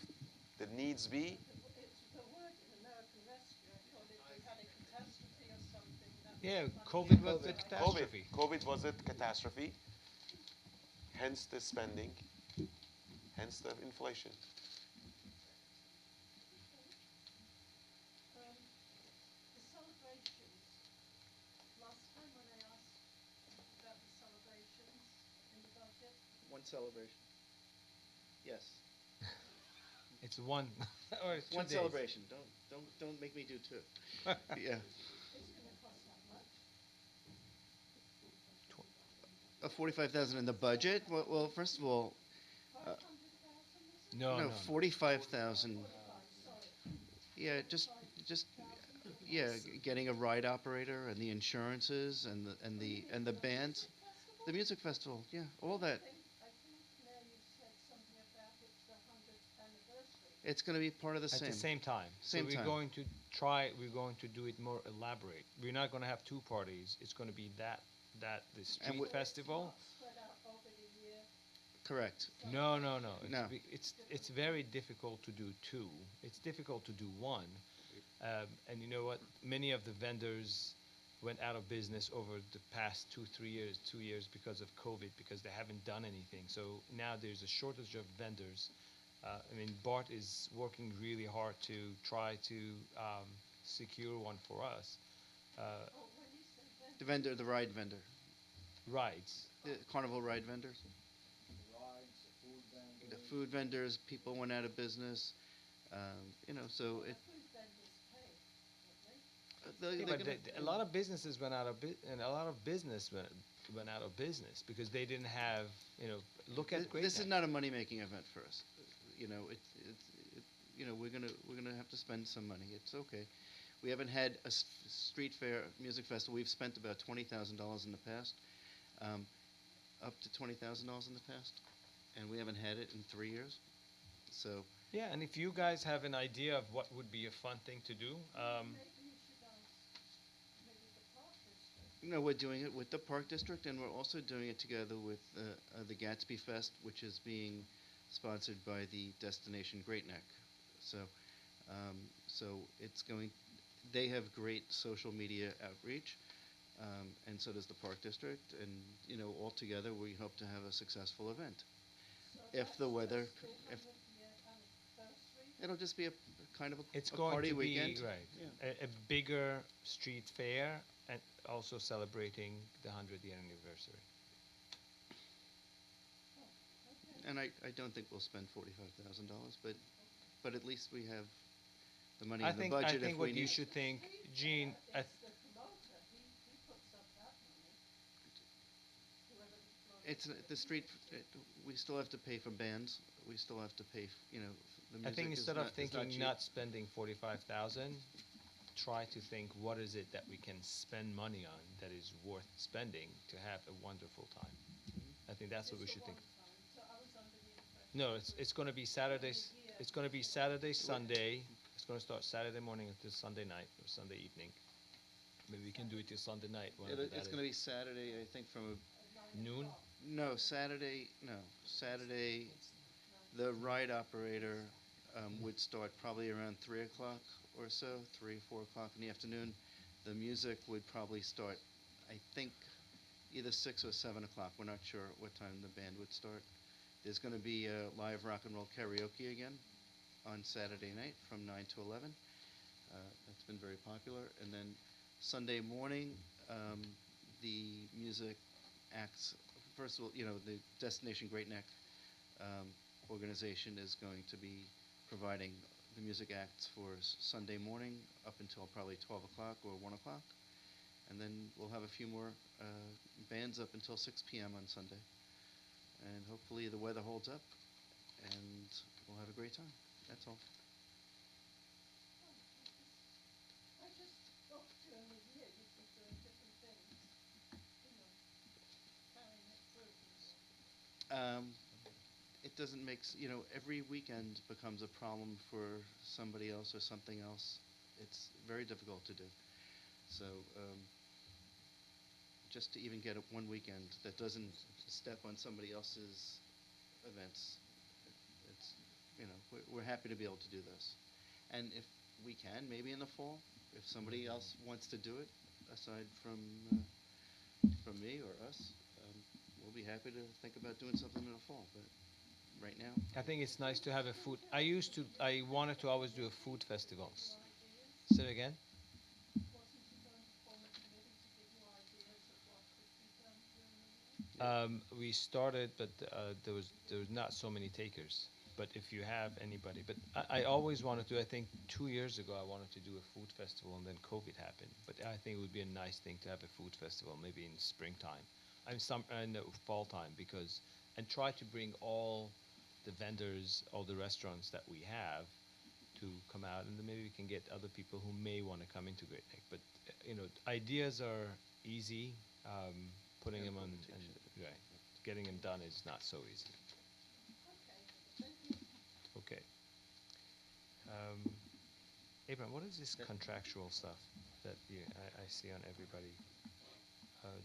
Speaker 6: the needs be,
Speaker 4: It's the word in American Rescue. I thought if we had a catastrophe or something, that
Speaker 1: Yeah,
Speaker 4: was money.
Speaker 1: COVID was a catastrophe.
Speaker 6: COVID was a catastrophe, hence the spending, hence the inflation.
Speaker 4: The celebrations. Last time when I asked about the celebrations in the budget,
Speaker 5: One celebration. Yes.
Speaker 1: It's one or it's 2
Speaker 5: One
Speaker 1: days.
Speaker 5: celebration. Don't make me do two. Yeah.
Speaker 4: it's going to cost that much.
Speaker 5: 45,000 in the budget. Well, first of all,
Speaker 4: 500,000 is it?
Speaker 1: No.
Speaker 5: 45,000.
Speaker 4: Sorry.
Speaker 5: Yeah, just yeah, getting a ride operator and the insurances and the bands, the music festival. Yeah, all that.
Speaker 4: I think Mayor, you said something about it's the 100th anniversary.
Speaker 5: It's going to be part of the
Speaker 1: At
Speaker 5: same.
Speaker 1: the same time.
Speaker 5: Same
Speaker 1: so we're
Speaker 5: time.
Speaker 1: going to we're going to do it more elaborate. We're not going to have 2 parties. It's going to be the street
Speaker 5: we-
Speaker 1: festival.
Speaker 4: Spread out over the year.
Speaker 5: Correct.
Speaker 1: No.
Speaker 5: No.
Speaker 1: It's very difficult to do 2. It's difficult to do 1. And you know what? Many of the vendors went out of business over the past 2 years because of COVID, because they haven't done anything. So now there's a shortage of vendors. I mean, Bart is working really hard to try to secure one for us.
Speaker 4: Oh, when you say vendor,
Speaker 5: The ride vendor,
Speaker 1: Rides.
Speaker 5: the carnival ride vendors,
Speaker 7: The rides, the food vendors.
Speaker 5: the food vendors. People went out of business. So
Speaker 4: the
Speaker 5: it.
Speaker 4: food vendors pay, don't they?
Speaker 5: They're
Speaker 1: Yeah, but
Speaker 5: gonna-
Speaker 1: a lot of businesses went out of and a lot of business went out of business because they didn't have, look at Great
Speaker 5: This is
Speaker 1: Neck.
Speaker 5: not a money making event for us. We're gonna have to spend some money. It's okay. We haven't had a street fair music festival. We've spent about $20,000 in the past, up to $20,000 in the past, and we haven't had it in 3 years. So
Speaker 1: Yeah, and if you guys have an idea of what would be a fun thing to do,
Speaker 4: Maybe you should ask maybe the park district.
Speaker 5: we're doing it with the Park District, and we're also doing it together with the Gatsby Fest, which is being sponsored by the Destination Great Neck. So it's going. they have great social media outreach, and so does the Park District, and, you know, altogether, we hope to have a successful event.
Speaker 4: So
Speaker 5: If the
Speaker 4: that's
Speaker 5: weather,
Speaker 4: just the
Speaker 5: if,
Speaker 4: 100-year anniversary?
Speaker 5: it'll just be a kind of
Speaker 1: It's
Speaker 5: a
Speaker 1: going
Speaker 5: party
Speaker 1: to
Speaker 5: weekend.
Speaker 1: be, right,
Speaker 5: Yeah.
Speaker 1: a bigger street fair and also celebrating the 100-year anniversary.
Speaker 4: Oh, okay.
Speaker 5: And I don't think we'll spend $45,000, but at least we have the money in the
Speaker 1: I
Speaker 5: budget if
Speaker 1: think
Speaker 5: we
Speaker 1: what you
Speaker 5: need.
Speaker 1: should think,
Speaker 4: Street
Speaker 1: Gene,
Speaker 4: fair, it's the promoter, he puts up that money. Whoever the promoter
Speaker 5: It's the street, we still have to pay for bands, we still have to pay, you know, the
Speaker 1: I
Speaker 5: music
Speaker 1: think
Speaker 5: is
Speaker 1: instead
Speaker 5: not,
Speaker 1: of
Speaker 5: is
Speaker 1: thinking
Speaker 5: cheap.
Speaker 1: not spending 45,000, try to think what is it that we can spend money on that is worth spending to have a wonderful time. I think that's what we
Speaker 4: It's
Speaker 1: should
Speaker 4: the
Speaker 1: think.
Speaker 4: one time, so I was under the impression.
Speaker 1: No,
Speaker 4: it
Speaker 1: it's
Speaker 4: was
Speaker 1: going to be Saturdays.
Speaker 4: year.
Speaker 1: It's going to be Saturday, Sunday. It's going to start Saturday morning until Sunday night or Sunday evening. Maybe we can do it till Sunday night.
Speaker 5: It's gonna be Saturday, I think, from
Speaker 4: At 9
Speaker 1: Noon?
Speaker 4: o'clock.
Speaker 5: Saturday, the ride operator would start probably around 3 o'clock or so, 3, 4 o'clock in the afternoon. The music would probably start, I think, either 6 or 7 o'clock. We're not sure what time the band would start. There's gonna be live rock and roll karaoke again on Saturday night from 9 to 11. That's been very popular. And then Sunday morning, the music acts, first of all, you know, the Destination Great Neck organization is going to be providing the music acts for Sunday morning up until probably 12 o'clock or 1 o'clock. And then we'll have a few more bands up until 6 p.m. on Sunday. And hopefully the weather holds up and we'll have a great time. That's all.
Speaker 4: I just thought during the year you'd be doing different things, you know, carrying it through.
Speaker 5: It doesn't make, you know, every weekend becomes a problem for somebody else or something else. It's very difficult to do. So just to even get one weekend that doesn't step on somebody else's events, it's, you know, we're happy to be able to do this. And if we can, maybe in the fall, if somebody else wants to do it, aside from me or us, we'll be happy to think about doing something in the fall. But right now,
Speaker 1: I think it's nice to have a food. I wanted to always do a food festivals.
Speaker 4: Ideas?
Speaker 1: Say it again.
Speaker 4: Wasn't he going to form a committee to give you ideas of what could be done during the year?
Speaker 1: We started, but there was not so many takers. But if you have anybody, but I always wanted to. I think 2 years ago I wanted to do a food festival, and then COVID happened. But I think it would be a nice thing to have a food festival, maybe in springtime, in the fall time, because and try to bring all the vendors, all the restaurants that we have, to come out, and then maybe we can get other people who may want to come into Great Neck. But you know, ideas are easy. Putting them on, and, right, getting them done is not so easy.
Speaker 4: Okay, thank you.
Speaker 1: Okay. Abraham, what is this contractual stuff that I see on everybody?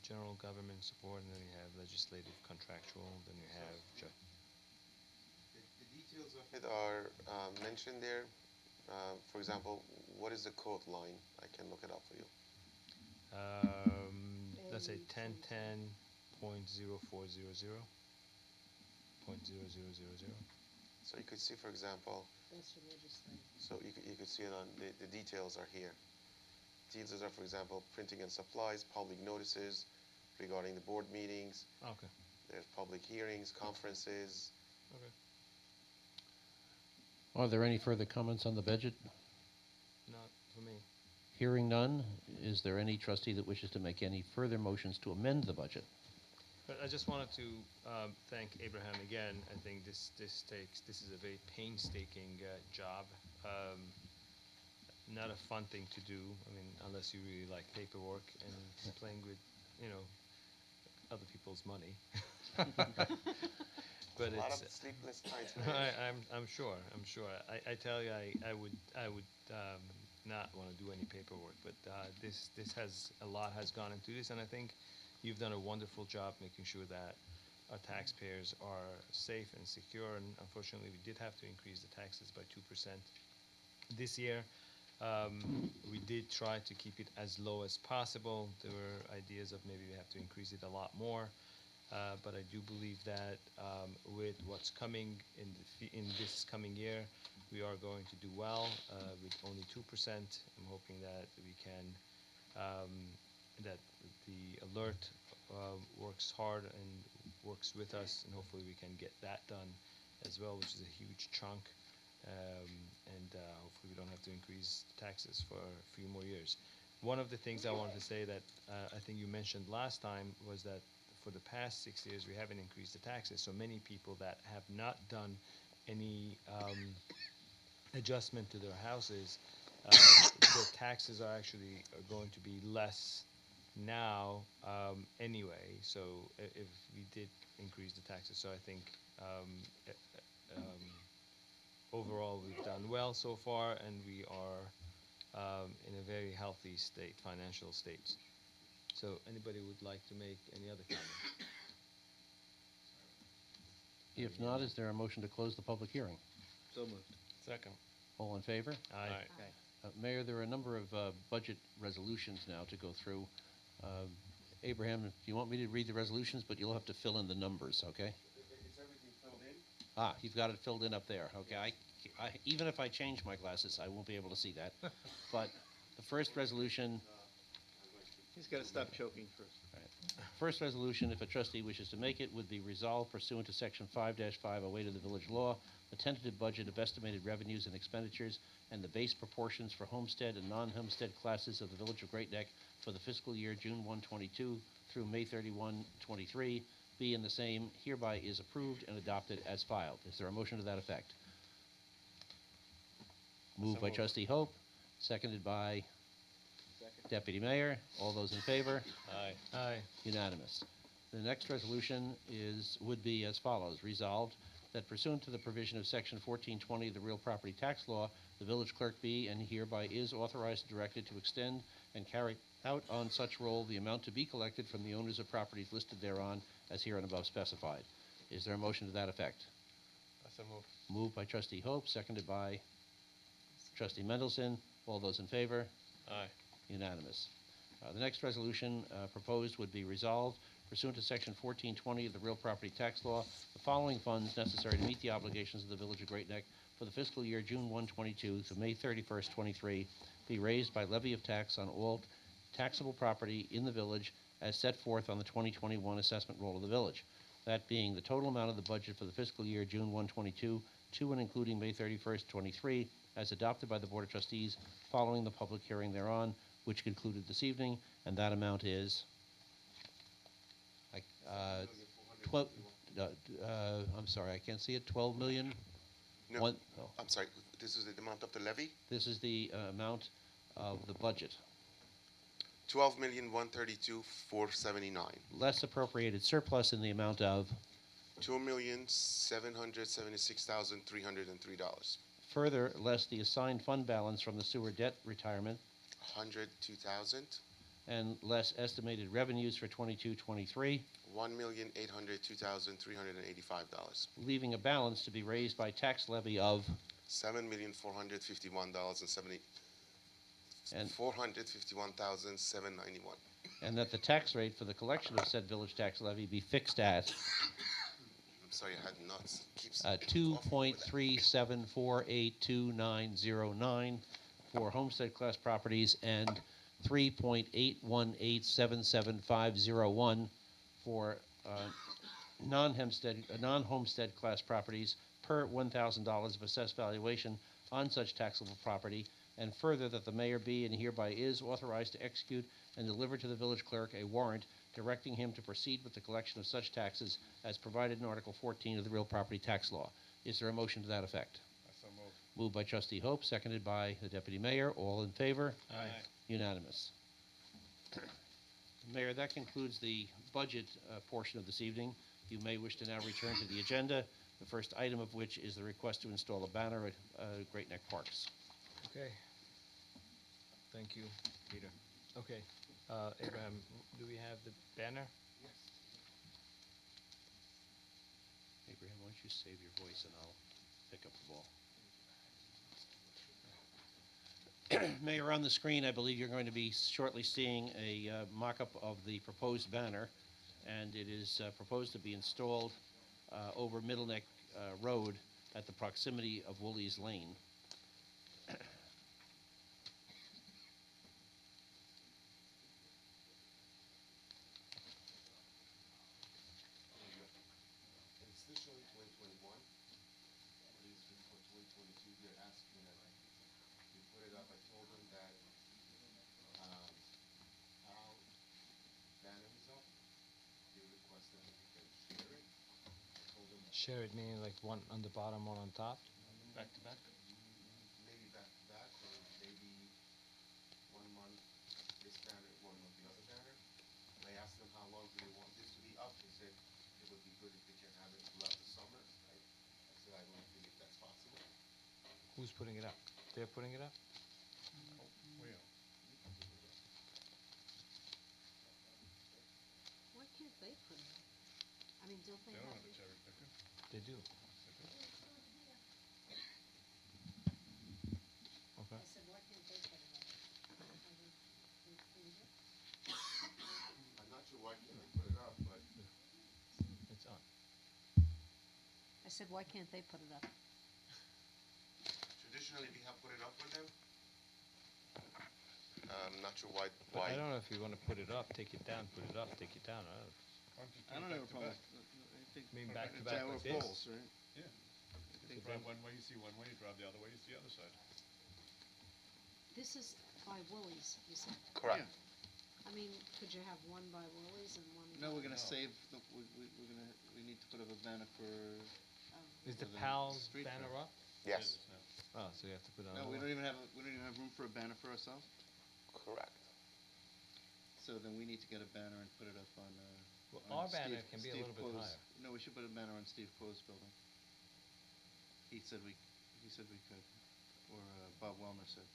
Speaker 1: General government support, and then you have legislative contractual, then you have.
Speaker 6: The details of it are mentioned there. For example, what is the code line? I can look it up for you.
Speaker 1: Let's say 1010.0400. 0.0000.
Speaker 6: So you could see, for example, so you could see it on the details are here. Details are, for example, printing and supplies, public notices regarding the board meetings.
Speaker 1: Okay.
Speaker 6: There's public hearings, conferences.
Speaker 1: Okay.
Speaker 3: Are there any further comments on the budget?
Speaker 1: Not for me.
Speaker 3: Hearing none, is there any trustee that wishes to make any further motions to amend the budget?
Speaker 1: But I just wanted to thank Abraham again. I think this is a very painstaking job. Not a fun thing to do. I mean, unless you really like paperwork and playing with, you know, other people's money. But
Speaker 6: A lot
Speaker 1: it's
Speaker 6: of sleepless nights.
Speaker 1: I'm sure. I tell you, I would not want to do any paperwork. But this has a lot has gone into this, and I think you've done a wonderful job making sure that our taxpayers are safe and secure. And unfortunately, we did have to increase the taxes by 2% this year. We did try to keep it as low as possible. There were ideas of maybe we have to increase it a lot more. But I do believe that with what's coming in this coming year, we are going to do well with only 2%. I'm hoping that we can, that the alert works hard and works with us, and hopefully we can get that done as well, which is a huge chunk. And hopefully we don't have to increase taxes for a few more years. One of the things I wanted to say that I think you mentioned last time was that for the past 6 years, we haven't increased the taxes. So many people that have not done any adjustment to their houses, the taxes are actually going to be less now anyway. So if we did increase the taxes, so I think overall we've done well so far, and we are in a very healthy state, financial state. So anybody would like to make any other comment?
Speaker 3: If not, is there a motion to close the public hearing?
Speaker 5: So moved.
Speaker 1: Second.
Speaker 3: All in favor?
Speaker 1: Aye.
Speaker 5: Okay.
Speaker 3: Mayor, there are a number of budget resolutions now to go through. Abraham, if you want me to read the resolutions, but you'll have to fill in the numbers, okay?
Speaker 6: Is everything filled in?
Speaker 3: Ah, you've got it filled in up there, okay? Even if I change my glasses, I won't be able to see that. But the first resolution,
Speaker 5: He's got to stop choking first.
Speaker 3: first resolution, if a trustee wishes to make it, would be resolved pursuant to Section 5-508 of the village law, the tentative budget of estimated revenues and expenditures, and the base proportions for homestead and non-homestead classes of the village of Great Neck for the fiscal year June 1, 22 through May 31, 23, be and the same hereby is approved and adopted as filed. Is there a motion to that effect? Moved by trustee Hope, seconded by Deputy Mayor. All those in favor?
Speaker 1: Aye. Aye.
Speaker 3: Unanimous. The next resolution would be as follows. Resolved that pursuant to the provision of Section 1420 of the Real Property Tax Law, the village clerk be and hereby is authorized and directed to extend and carry out on such roll the amount to be collected from the owners of properties listed thereon as here and above specified. Is there a motion to that effect?
Speaker 1: So moved.
Speaker 3: Moved by trustee Hope, seconded by trustee Mendelson. All those in favor?
Speaker 1: Aye.
Speaker 3: Unanimous. The next resolution proposed would be resolved pursuant to Section 1420 of the Real Property Tax Law, the following funds necessary to meet the obligations of the Village of Great Neck for the fiscal year June 1, 22 to May 31st, 23, be raised by levy of tax on all taxable property in the village as set forth on the 2021 assessment roll of the village. That being the total amount of the budget for the fiscal year June 1, 22 to and including May 31st, 23, as adopted by the Board of Trustees following the public hearing thereon, which concluded this evening, and that amount is 12. I'm sorry, I can't see it. 12 million.
Speaker 6: No, I'm sorry, this is the amount of the levy?
Speaker 3: This is the amount of the budget.
Speaker 6: 12,132,479.
Speaker 3: Less appropriated surplus in the amount of.
Speaker 6: $2,776,303.
Speaker 3: Further, less the assigned fund balance from the sewer debt retirement.
Speaker 6: 102,000.
Speaker 3: And less estimated revenues for 22-23.
Speaker 6: $1,802,385.
Speaker 3: Leaving a balance to be raised by tax levy of.
Speaker 6: $7,451,791.
Speaker 3: And that the tax rate for the collection of said village tax levy be fixed at.
Speaker 6: I'm sorry, I had nuts.
Speaker 3: 2.37482909 for homestead class properties and 3.8187751 for non-homestead class properties per $1,000 of assessed valuation on such taxable property, and further that the mayor be and hereby is authorized to execute and deliver to the village clerk a warrant directing him to proceed with the collection of such taxes as provided in Article 14 of the Real Property Tax Law. Is there a motion to that effect?
Speaker 1: So moved.
Speaker 3: Moved by trustee Hope, seconded by the deputy mayor. All in favor?
Speaker 1: Aye.
Speaker 3: Unanimous. Mayor, that concludes the budget portion of this evening. You may wish to now return to the agenda, the first item of which is the request to install a banner at Great Neck Parks.
Speaker 1: Okay. Thank you, Peter. Okay. Abraham, do we have the banner?
Speaker 3: Abraham, why don't you save your voice and I'll pick up the ball. Mayor, on the screen, I believe you're going to be shortly seeing a mock-up of the proposed banner, and it is proposed to be installed over Middle Neck Road at the proximity of Woolies Lane.
Speaker 6: It's still showing 2021. It is for 2022. They're asking that we put it up. I told them that how banner is up. They requested that we can share it. I told them
Speaker 1: Share it meaning like one on the bottom, one on top?
Speaker 6: back to back. Maybe back to back, or maybe 1 month this banner, 1 month the other banner. And I asked them how long do they want this to be up. They said it would be good if they can have it throughout the summer. I said I don't think if that's possible.
Speaker 1: Who's putting it up? They're putting it up?
Speaker 4: Why can't they put it up? I mean, don't they have it?
Speaker 1: They do. Okay.
Speaker 4: I said, why can't they put it up? Are they included?
Speaker 6: I'm not sure why can't they put it up, but
Speaker 1: It's on.
Speaker 4: I said, why can't they put it up?
Speaker 6: traditionally we have put it up for them. I'm not sure why.
Speaker 1: But I don't know if you want to put it up, take it down, put it up, take it down. I don't
Speaker 5: I don't have a problem. I think
Speaker 1: mean back to
Speaker 5: it's
Speaker 1: back
Speaker 5: our
Speaker 1: like this.
Speaker 5: poles, right?
Speaker 8: Yeah.
Speaker 5: I think
Speaker 8: Drive one way, you see one way, you drive the other way, you see the other side.
Speaker 4: This is by Woolies, you said.
Speaker 6: Correct.
Speaker 4: I mean, could you have one by Woolies and one
Speaker 5: No,
Speaker 4: by?
Speaker 5: we're gonna
Speaker 8: No.
Speaker 5: save, we need to put up a banner for,
Speaker 1: Is the
Speaker 5: For the
Speaker 1: PAL's
Speaker 5: street
Speaker 1: banner
Speaker 5: fair.
Speaker 1: up?
Speaker 6: Yes.
Speaker 1: Oh, so you have to put it on.
Speaker 5: no, we don't even have room for a banner for ourselves.
Speaker 6: Correct.
Speaker 5: So then we need to get a banner and put it up on,
Speaker 1: Well,
Speaker 5: on
Speaker 1: our banner
Speaker 5: Steve-
Speaker 1: can be a
Speaker 5: Steve
Speaker 1: little bit
Speaker 5: Quo's-
Speaker 1: higher.
Speaker 5: No, we should put a banner on Steve Quo's building. He said we could, or Bob Wellner said.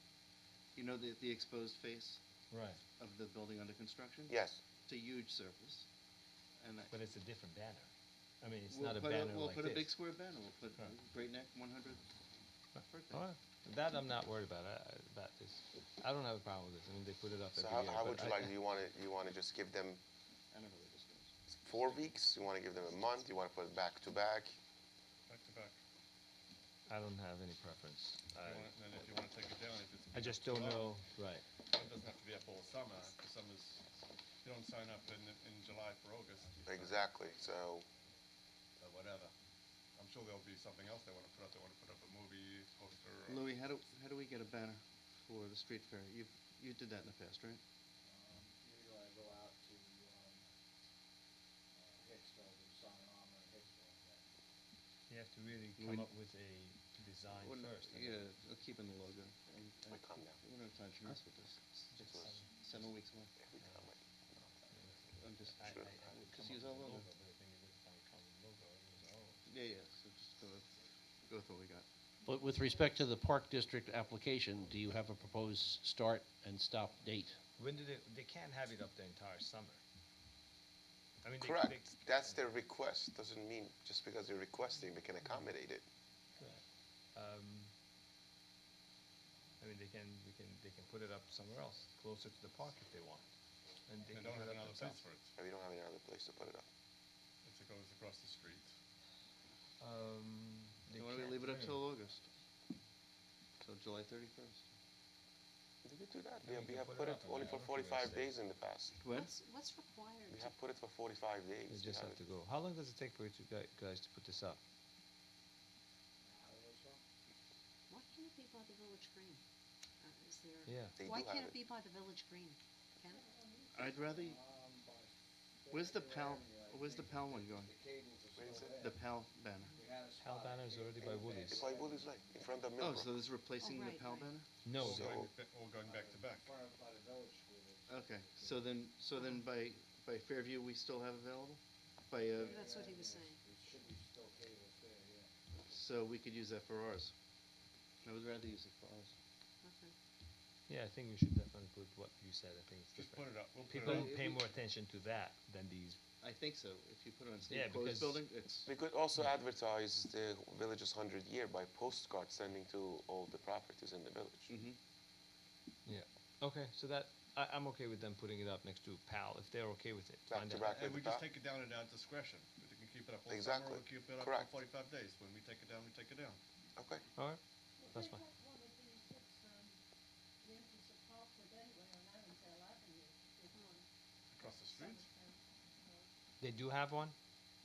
Speaker 5: You know the exposed face
Speaker 1: Right,
Speaker 5: of the building under construction?
Speaker 6: Yes.
Speaker 5: It's a huge surface, and
Speaker 1: but it's a different banner. I mean, it's
Speaker 5: we'll
Speaker 1: not a
Speaker 5: put
Speaker 1: banner like this.
Speaker 5: We'll put a big square banner, we'll put
Speaker 1: Right.
Speaker 5: Great Neck 100th birthday.
Speaker 1: All right. That I'm not worried about. About this. I don't have a problem with this. I mean, they put it up
Speaker 6: So
Speaker 1: every year.
Speaker 6: how
Speaker 1: but
Speaker 6: would you like? Do you want to just give them
Speaker 5: I don't know where this goes.
Speaker 6: 4 weeks? You want to give them a month? You want to put it back to back?
Speaker 8: Back to back.
Speaker 1: I don't have any preference.
Speaker 8: And then if you wanna take it down, if it's.
Speaker 1: I just don't know. Right.
Speaker 8: It doesn't have to be up all summer, the summer's, you don't sign up in July for August. you sign up
Speaker 6: Exactly. So
Speaker 8: for whatever. I'm sure there'll be something else they wanna put up, they wanna put up a movie poster or.
Speaker 5: Louis, how do we get a banner for the street fair? You did that in the past, right?
Speaker 7: Usually I go out to, Hicksville, to Sonorama in Hicksville, and then
Speaker 1: You have to really
Speaker 5: We-
Speaker 1: come up with a design
Speaker 5: Well,
Speaker 1: first. I
Speaker 5: Yeah,
Speaker 1: mean.
Speaker 5: I'll keep in the logo.
Speaker 6: Wait, calm down.
Speaker 5: We don't have time to mess with this. It's 7 weeks away.
Speaker 6: every time
Speaker 5: I'm just,
Speaker 1: I
Speaker 6: Sure.
Speaker 1: would
Speaker 5: Just
Speaker 1: come
Speaker 5: use
Speaker 1: up
Speaker 5: our
Speaker 1: with a
Speaker 5: logo.
Speaker 1: but the thing is, if I come with logo, it was, oh.
Speaker 5: yeah, so just go with what we got.
Speaker 3: But with respect to the Park District application, do you have a proposed start and stop date?
Speaker 1: When do they can't have it up the entire summer. I mean,
Speaker 6: correct. That's their request. Doesn't mean just because they're requesting they can accommodate it.
Speaker 1: I mean, they can put it up somewhere else, closer to the park if they want. And they
Speaker 8: They
Speaker 1: can
Speaker 8: don't
Speaker 1: put
Speaker 8: have
Speaker 1: it up
Speaker 8: another place
Speaker 1: themselves.
Speaker 8: for it,
Speaker 6: And we don't have any other place to put it up.
Speaker 8: it goes across the street.
Speaker 1: They
Speaker 5: So why don't we
Speaker 1: can't
Speaker 5: leave it up
Speaker 1: really.
Speaker 5: till August? Till July 31st?
Speaker 6: We could do that.
Speaker 1: Yeah,
Speaker 6: We
Speaker 1: you
Speaker 6: have
Speaker 1: can
Speaker 6: put
Speaker 1: put it
Speaker 6: it
Speaker 1: up,
Speaker 6: only
Speaker 1: I
Speaker 6: for
Speaker 1: don't think we're
Speaker 6: 45
Speaker 1: safe.
Speaker 6: days in the past.
Speaker 5: When?
Speaker 4: What's required
Speaker 6: We
Speaker 4: to,
Speaker 6: have put it for 45 days.
Speaker 1: They just have to go. How long does it take for you guys to put this up?
Speaker 4: why can't it be by the village green? Is there?
Speaker 1: Yeah.
Speaker 6: They
Speaker 4: Why
Speaker 6: do have
Speaker 4: can't
Speaker 6: it.
Speaker 4: it be by the village green? Can it?
Speaker 5: I'd rather,
Speaker 7: by
Speaker 5: where's the
Speaker 7: Fairview
Speaker 5: PAL,
Speaker 7: Avenue, I
Speaker 5: where's the
Speaker 7: think
Speaker 5: PAL one going?
Speaker 7: the cables are
Speaker 6: Where is
Speaker 7: still
Speaker 6: it?
Speaker 7: there.
Speaker 5: The PAL banner.
Speaker 7: We had a
Speaker 1: Hal
Speaker 7: spot
Speaker 1: banner is
Speaker 7: at
Speaker 1: already by
Speaker 7: Cape
Speaker 1: Woolies.
Speaker 6: It's
Speaker 7: Bay,
Speaker 6: by Woolies Lake, in front of
Speaker 5: Oh,
Speaker 6: Millbrook.
Speaker 5: so this is replacing the
Speaker 4: right,
Speaker 5: PAL
Speaker 4: right.
Speaker 5: banner?
Speaker 1: No.
Speaker 6: So-
Speaker 8: All going back to back.
Speaker 7: in front of, by the village school. there's-
Speaker 5: Okay, so then by Fairview, we still have available? By,
Speaker 4: That's what he was saying.
Speaker 7: There should be still cables there, yeah.
Speaker 5: so we could use that for ours. I would rather use it for ours.
Speaker 4: Okay.
Speaker 1: Yeah, I think we should definitely put what you said. I think it's
Speaker 8: Just put
Speaker 1: different.
Speaker 8: it up, we'll put
Speaker 1: People
Speaker 8: it up.
Speaker 1: pay more attention to that than these.
Speaker 5: I think so. If you put it on
Speaker 1: Yeah,
Speaker 5: Steve Quo's
Speaker 1: because-
Speaker 5: building, it's,
Speaker 6: We could also advertise the village's 100 year by postcard sending to all the properties in the village.
Speaker 5: Mhm.
Speaker 1: Okay, so I'm okay with them putting it up next to PAL, if they're okay with it.
Speaker 6: Back
Speaker 1: Find
Speaker 6: to
Speaker 1: out.
Speaker 6: back.
Speaker 8: And
Speaker 6: with
Speaker 8: we
Speaker 6: the
Speaker 8: just
Speaker 6: PAL?
Speaker 8: take it down at our discretion. We can keep it up all summer,
Speaker 6: Exactly.
Speaker 8: or keep it up
Speaker 6: Correct.
Speaker 8: for 45 days. When we take it down, we take it down.
Speaker 6: Okay.
Speaker 1: All right,
Speaker 4: Well,
Speaker 1: that's
Speaker 4: they
Speaker 1: fine.
Speaker 4: have one of these, it's, the entrance of Parkwood anyway on Avondale Avenue, big one.
Speaker 8: Across the street?
Speaker 4: Summertown, so
Speaker 1: They do have one?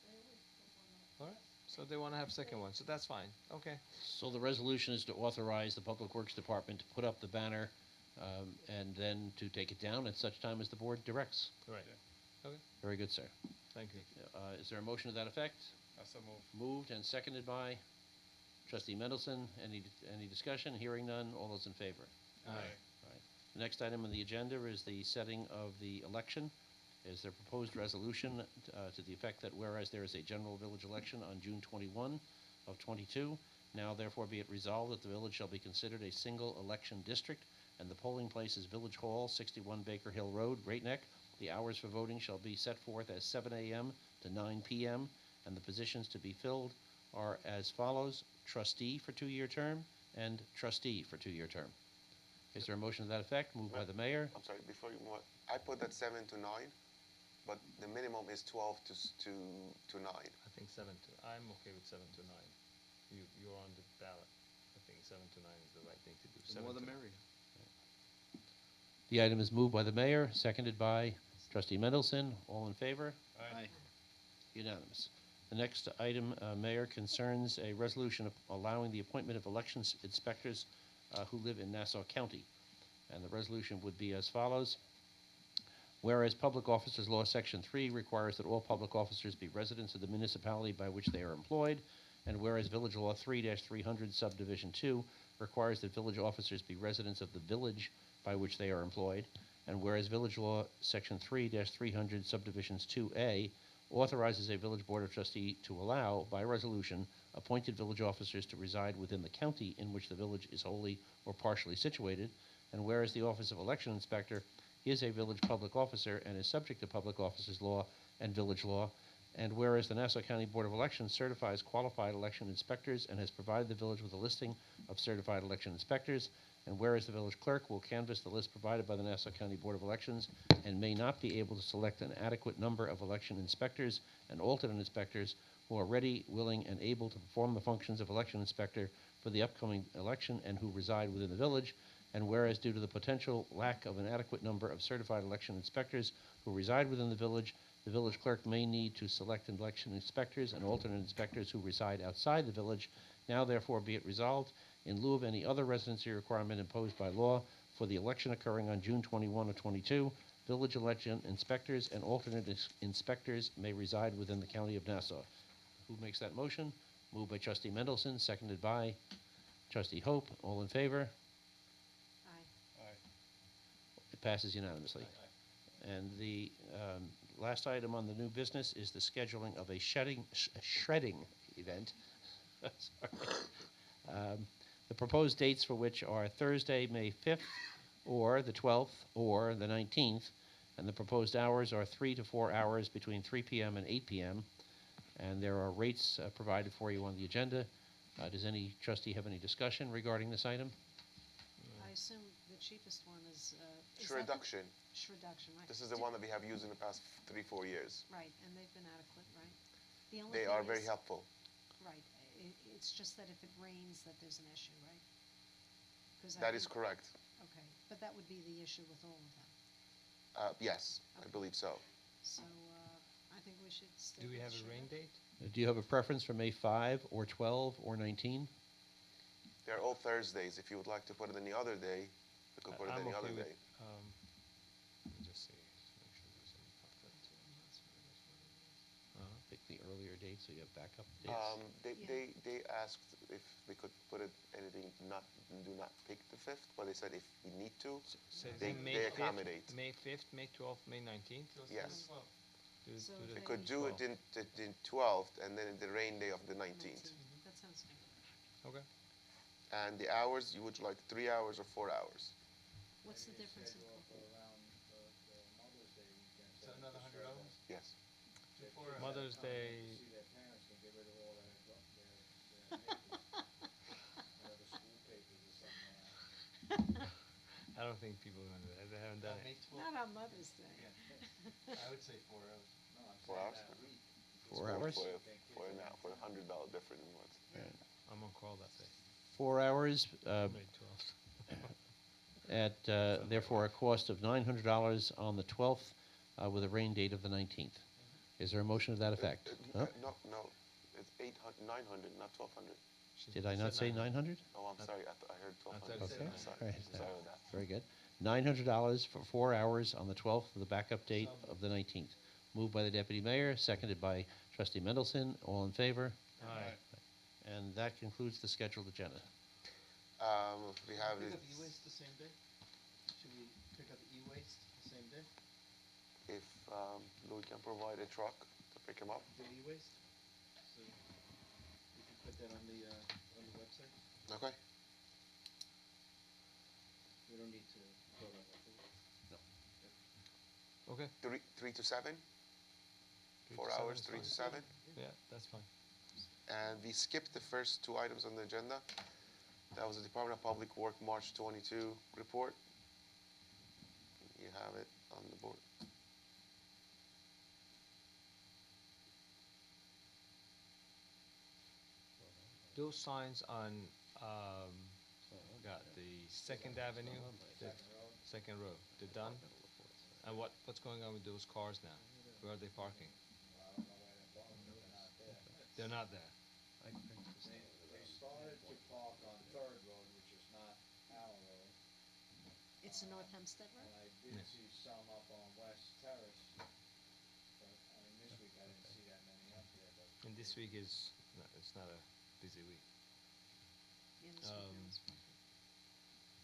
Speaker 4: they always put one up.
Speaker 1: All right,
Speaker 4: yes.
Speaker 1: so they want to have second one, so that's fine, okay.
Speaker 3: So the resolution is to authorize the Public Works Department to put up the banner, and then to take it down at such time as the board directs.
Speaker 1: Right,
Speaker 3: Very good, sir.
Speaker 1: thank you.
Speaker 3: Is there a motion to that effect?
Speaker 8: I so move.
Speaker 3: Moved and seconded by Trustee Mendelson. Any discussion? Hearing none. All those in favor?
Speaker 1: Aye.
Speaker 3: The next item on the agenda is the setting of the election. Is there proposed resolution to the effect that whereas there is a general village election on June 21 of 22, now therefore be it resolved that the village shall be considered a single election district, and the polling place is Village Hall, 61 Baker Hill Road, Great Neck. The hours for voting shall be set forth as 7 a.m. to 9 p.m., and the positions to be filled are as follows: trustee for 2-year term and trustee for 2-year term. Is there a motion to that effect? Moved by the mayor.
Speaker 6: I'm sorry, before you move on, I put that 7 to 9, but the minimum is 12 to 9.
Speaker 1: I think I'm okay with 7 to 9. You're on the ballot. I think 7 to 9 is the right thing to do.
Speaker 5: The more the
Speaker 1: 7 to-
Speaker 5: merrier.
Speaker 3: The item is moved by the mayor, seconded by Trustee Mendelson. All in favor?
Speaker 5: Aye.
Speaker 3: Unanimous. The next item, Mayor, concerns a resolution allowing the appointment of elections inspectors who live in Nassau County. And the resolution would be as follows. Whereas Public Officers Law, Section 3 requires that all public officers be residents of the municipality by which they are employed, and whereas Village Law 3-300 Subdivision 2 requires that village officers be residents of the village by which they are employed, and whereas Village Law Section 3-300 Subdivisions 2A authorizes a village board of trustee to allow, by resolution, appointed village officers to reside within the county in which the village is wholly or partially situated, and whereas the office of election inspector is a village public officer and is subject to public officers law and village law, and whereas the Nassau County Board of Elections certifies qualified election inspectors and has provided the village with a listing of certified election inspectors, and whereas the village clerk will canvass the list provided by the Nassau County Board of Elections and may not be able to select an adequate number of election inspectors and alternate inspectors who are ready, willing, and able to perform the functions of election inspector for the upcoming election and who reside within the village, and whereas due to the potential lack of an adequate number of certified election inspectors who reside within the village clerk may need to select election inspectors and alternate inspectors who reside outside the village. Now therefore be it resolved, in lieu of any other residency requirement imposed by law for the election occurring on June 21 or 22, village election inspectors and alternate inspectors may reside within the county of Nassau. Who makes that motion? Moved by Trustee Mendelson, seconded by Trustee Hope. All in favor?
Speaker 4: Aye.
Speaker 8: Aye.
Speaker 3: It passes unanimously. And the last item on the new business is the scheduling of a shredding event. Sorry. The proposed dates for which are Thursday, May 5th, or the 12th, or the 19th, and the proposed hours are 3 to 4 hours between 3 p.m. and 8 p.m., and there are rates provided for you on the agenda. Does any trustee have any discussion regarding this item?
Speaker 4: I assume the cheapest one is that the-
Speaker 6: Shreduction.
Speaker 4: Shreduction, right.
Speaker 6: This is the one that we have used in the past 3-4 years.
Speaker 4: Right, and they've been adequate, right? The only
Speaker 6: They
Speaker 4: thing
Speaker 6: are very
Speaker 4: is-
Speaker 6: helpful.
Speaker 4: Right, it's just that if it rains, that there's an issue, right? 'Cause I
Speaker 6: That is
Speaker 4: think-
Speaker 6: correct.
Speaker 4: Okay, but that would be the issue with all of them.
Speaker 6: Yes, I
Speaker 4: Okay.
Speaker 6: believe so.
Speaker 4: So, I think we should stick
Speaker 1: Do we
Speaker 4: with
Speaker 1: have a rain
Speaker 4: shredded.
Speaker 1: date?
Speaker 3: Do you have a preference for May 5, or 12, or 19?
Speaker 6: They're all Thursdays. If you would like to put it any other day, we could put it
Speaker 1: I'm
Speaker 6: any other
Speaker 1: okay with,
Speaker 6: day.
Speaker 1: let me just see, just make sure there's any conflict.
Speaker 3: Pick the earlier date so you have backup dates.
Speaker 4: Yeah.
Speaker 6: They asked if we could put it anything, do not pick the 5th, but they said if we need to,
Speaker 1: Say
Speaker 6: they
Speaker 1: May 5th,
Speaker 6: accommodate.
Speaker 1: May 5th, May 12th, May 19th?
Speaker 6: Yes.
Speaker 1: Do-
Speaker 4: So
Speaker 1: do
Speaker 4: if
Speaker 1: the
Speaker 6: We
Speaker 4: they-
Speaker 6: could do it in 12th and then the rain day of the 19th.
Speaker 4: That sounds good.
Speaker 1: Okay.
Speaker 6: And the hours, you would like 3 hours or 4 hours?
Speaker 4: What's the
Speaker 7: Maybe
Speaker 4: difference in
Speaker 7: schedule
Speaker 4: cost?
Speaker 7: for around the Mother's Day weekend.
Speaker 1: So another $100?
Speaker 6: Yes.
Speaker 1: Mother's Day,
Speaker 7: See their parents can get rid of all their papers. The school papers or something like that.
Speaker 1: I I don't think people are gonna do that. They haven't done it.
Speaker 5: May 12th.
Speaker 4: Not on Mother's Day.
Speaker 5: Yeah. I would say 4 hours.
Speaker 7: No, I'm
Speaker 6: 4
Speaker 7: saying
Speaker 6: hours?
Speaker 7: that week.
Speaker 3: Four hours?
Speaker 6: For a $100 difference in months.
Speaker 1: I'm on call that day.
Speaker 3: 4 hours,
Speaker 1: May 12th.
Speaker 3: at, therefore, a cost of $900 on the 12th, with a rain date of the 19th. Is there a motion to that effect? Huh?
Speaker 6: No, it's 900, not 1,200.
Speaker 3: Did I not say 900?
Speaker 6: Oh, I'm sorry, I heard
Speaker 1: I
Speaker 6: 1,200.
Speaker 1: thought you said
Speaker 3: Okay,
Speaker 1: nine.
Speaker 6: Sorry,
Speaker 3: all right.
Speaker 6: sorry about that.
Speaker 3: Very good. $900 for 4 hours on the 12th, with a backup date of the 19th. Moved by the deputy mayor, seconded by trustee Mendelson. All in favor?
Speaker 1: Aye.
Speaker 3: And that concludes the scheduled agenda.
Speaker 6: We have
Speaker 5: Pick
Speaker 6: it,
Speaker 5: up e-waste the same day? Should we pick up e-waste the same day?
Speaker 6: if Louis can provide a truck to pick him up.
Speaker 5: The e-waste? So we can put that on the website?
Speaker 6: Okay.
Speaker 5: We don't need to vote on that, do we?
Speaker 1: Okay.
Speaker 6: 3 to 7,
Speaker 1: 3
Speaker 6: 4
Speaker 1: to 7
Speaker 6: hours,
Speaker 1: is
Speaker 6: 3
Speaker 1: fine.
Speaker 6: to 7.
Speaker 1: Yeah, that's fine.
Speaker 6: And we skipped the first 2 items on the agenda. That was the Department of Public Work March 22 report. You have it on the board.
Speaker 1: Those signs on, got the Second Avenue, the Second Road, they're done? And what's going on with those cars now? Where are they parking?
Speaker 7: Well, I don't know where they're going, but they're not there.
Speaker 1: They're not there.
Speaker 7: They started to park on Third Road, which is not our road.
Speaker 4: It's a North Hempstead
Speaker 7: And
Speaker 4: Road?
Speaker 7: I did
Speaker 1: Yeah.
Speaker 7: see some up on West Terrace, but, I mean, this week I didn't see that many up there, but.
Speaker 1: And this week is, it's not a busy week.
Speaker 4: Yeah, this weekend's fine.